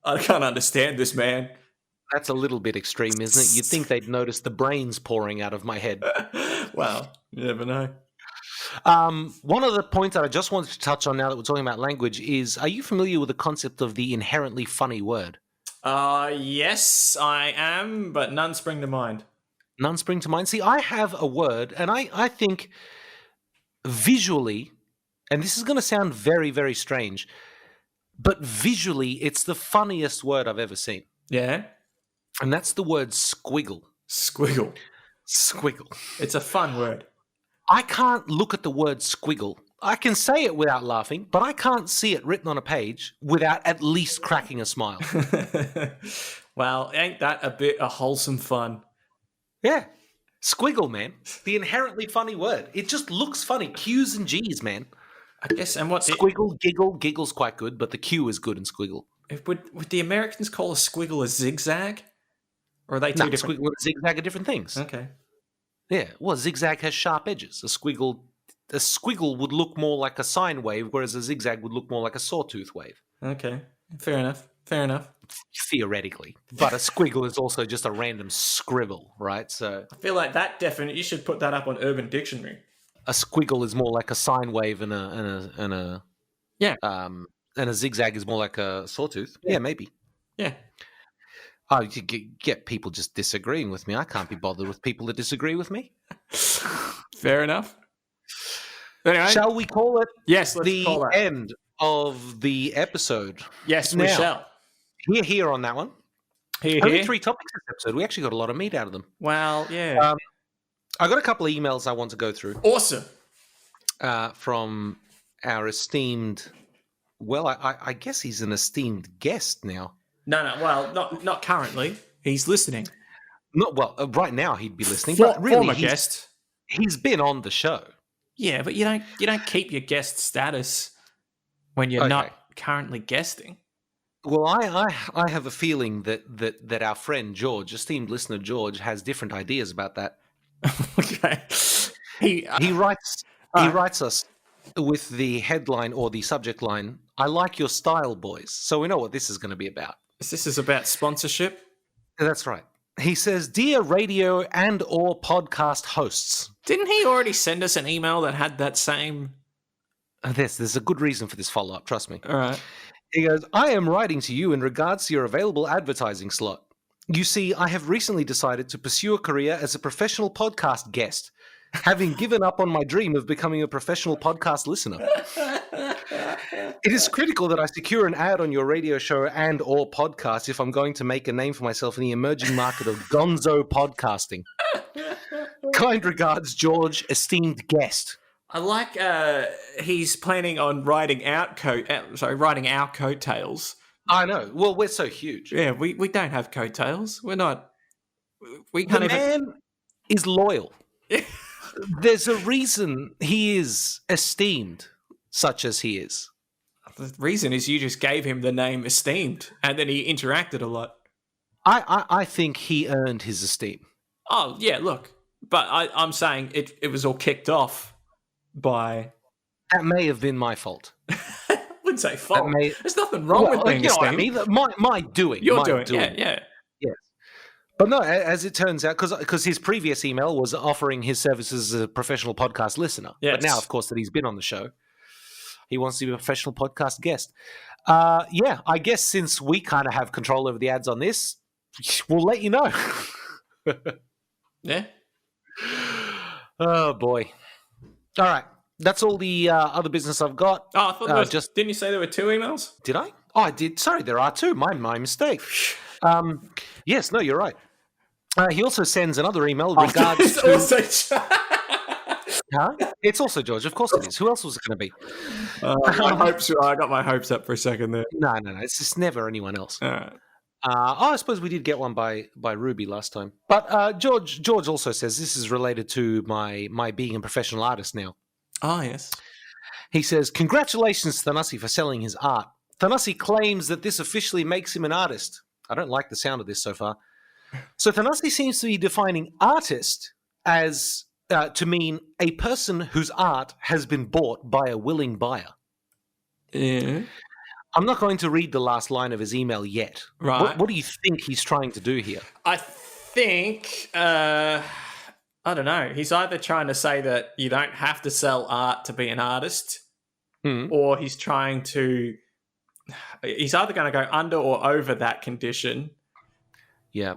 I can't understand this, man. That's a little bit extreme, isn't it? You'd think they'd notice the brains pouring out of my head. Well, you never know. One of the points that I just wanted to touch on now that we're talking about language is, are you familiar with the concept of the inherently funny word? Yes, I am, but none spring to mind. None spring to mind? See, I have a word, and I think visually, and this is going to sound very, very strange, but visually, it's the funniest word I've ever seen. Yeah? And that's the word squiggle. Squiggle. It's a fun word. I can't look at the word squiggle. I can say it without laughing, but I can't see it written on a page without at least cracking a smile. Well, ain't that a wholesome fun? Yeah. Squiggle, man. The inherently funny word. It just looks funny. Q's and G's, man. I guess, and what... Squiggle, giggle. Giggle's quite good, but the Q is good in squiggle. Would the Americans call a squiggle a zigzag? Or are they two different... Squiggle and zigzag are different things. Okay. Yeah, well, zigzag has sharp edges. A squiggle would look more like a sine wave, whereas a zigzag would look more like a sawtooth wave. Okay, fair enough. Fair enough. Theoretically. But a squiggle is also just a random scribble, right? So I feel like that definitely, you should put that up on Urban Dictionary. a squiggle is more like a sine wave, and a zigzag is more like a sawtooth. Yeah, maybe. Yeah. Oh, you get people just disagreeing with me. I can't be bothered with people that disagree with me. Fair enough. Anyway, shall we call it? Yes, let's call the that. end of the episode. Yes, we shall. Here on that one. Only 3 topics this episode. We actually got a lot of meat out of them. Well, yeah. I got a couple of emails I want to go through. Awesome. From our esteemed, well, I guess he's an esteemed guest now. No, well, not currently. He's listening. Right now he'd be listening. But really, former guest. He's been on the show. Yeah, but you don't keep your guest status when you're not currently guesting. Well, I have a feeling that our friend George, esteemed listener George, has different ideas about that. Okay. He writes us with the headline or the subject line, "I like your style, boys." So we know what this is going to be about. This is about sponsorship? That's right. He says, "Dear radio and or podcast hosts." Didn't he already send us an email that had that same... There's a good reason for this follow-up, trust me. All right. He goes, "I am writing to you in regards to your available advertising slot. You see, I have recently decided to pursue a career as a professional podcast guest, having given up on my dream of becoming a professional podcast listener. It is critical that I secure an ad on your radio show and or podcast if I'm going to make a name for myself in the emerging market of gonzo podcasting. Kind regards, George, esteemed guest." I like he's planning on writing our coattails. I know. Well, we're so huge. Yeah, we don't have coattails. We're not. We The can't even. man is loyal. There's a reason he is esteemed, such as he is. The reason is you just gave him the name Esteemed, and then he interacted a lot. I think he earned his esteem. Oh yeah, look, but I'm saying it was all kicked off by. That may have been my fault. I wouldn't say fault. There's nothing wrong with being you know esteemed. what I mean? My doing. You're my doing. Yeah. Yes. But no, as it turns out, because his previous email was offering his services as a professional podcast listener. Yes. But now, of course, that he's been on the show, he wants to be a professional podcast guest. Yeah, I guess since we kind of have control over the ads on this, we'll let you know. Yeah. Oh, boy. All right. That's all the other business I've got. Oh, I thought there was, didn't you say there were 2 emails? Did I? Oh, I did. Sorry, there are 2. My mistake. Yes, no, you're right. He also sends another email regards to... Also... Huh? It's also George. Of course it is. Who else was it going to be? I got my hopes up for a second there. No. It's just never anyone else. All right. I suppose we did get one by Ruby last time. But George also says this is related to my being a professional artist now. Oh, yes. He says, "Congratulations to Thanasi for selling his art. Thanasi claims that this officially makes him an artist." I don't like the sound of this so far. So Thanasi seems to be defining artist as to mean a person whose art has been bought by a willing buyer. Yeah. I'm not going to read the last line of his email yet. Right. What do you think he's trying to do here? I think, I don't know. He's either trying to say that you don't have to sell art to be an artist, or he's either going to go under or over that condition. Yeah.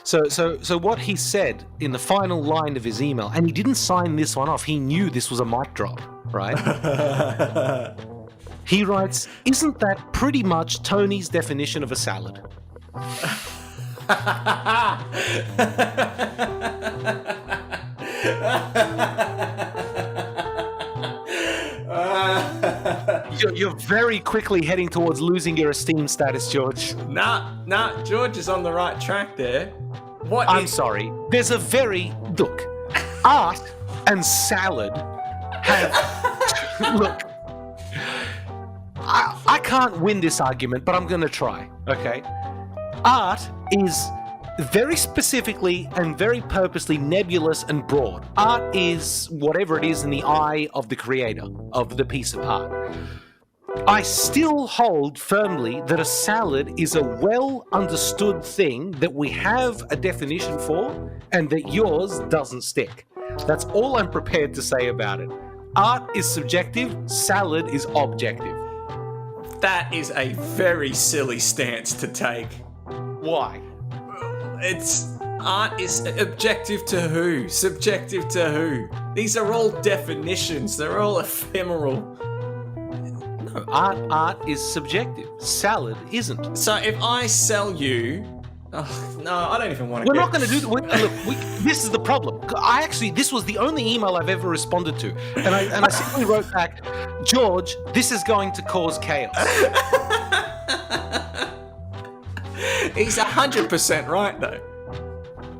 So what he said in the final line of his email, and he didn't sign this one off, he knew this was a mic drop, right? He writes, "Isn't that pretty much Tony's definition of a salad?" You're very quickly heading towards losing your esteem status, George. Nah, George is on the right track there. I'm sorry. There's a look, art and salad have... Look, I can't win this argument, but I'm going to try, okay? Art is very specifically and very purposely nebulous and broad. Art is whatever it is in the eye of the creator of the piece of art. I still hold firmly that a salad is a well understood thing that we have a definition for and that yours doesn't stick. That's all I'm prepared to say about it. Art is subjective, salad is objective. That is a very silly stance to take. Why? Art is objective to who? Subjective to who? These are all definitions. They're all ephemeral. No, art is subjective. Salad isn't. So if I sell you... Oh, no, I don't even want to. We're not going to do. Look, this is the problem. This was the only email I've ever responded to, and I simply wrote back, George, this is going to cause chaos. He's 100% right, though.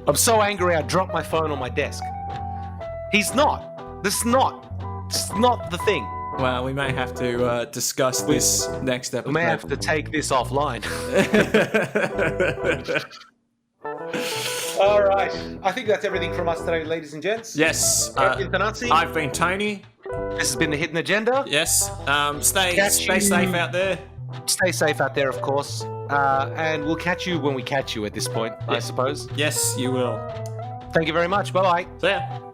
I'm so angry I dropped my phone on my desk. He's not. This is not the thing. Well, we may have to discuss this next episode. We may have to take this offline. All right. I think that's everything from us today, ladies and gents. Yes. Tony and Thanasi. I've been Tony. This has been The Hidden Agenda. Yes. Stay safe out there. Stay safe out there, of course. And we'll catch you when we catch you at this point, I suppose. Yes, you will. Thank you very much. Bye-bye. See ya.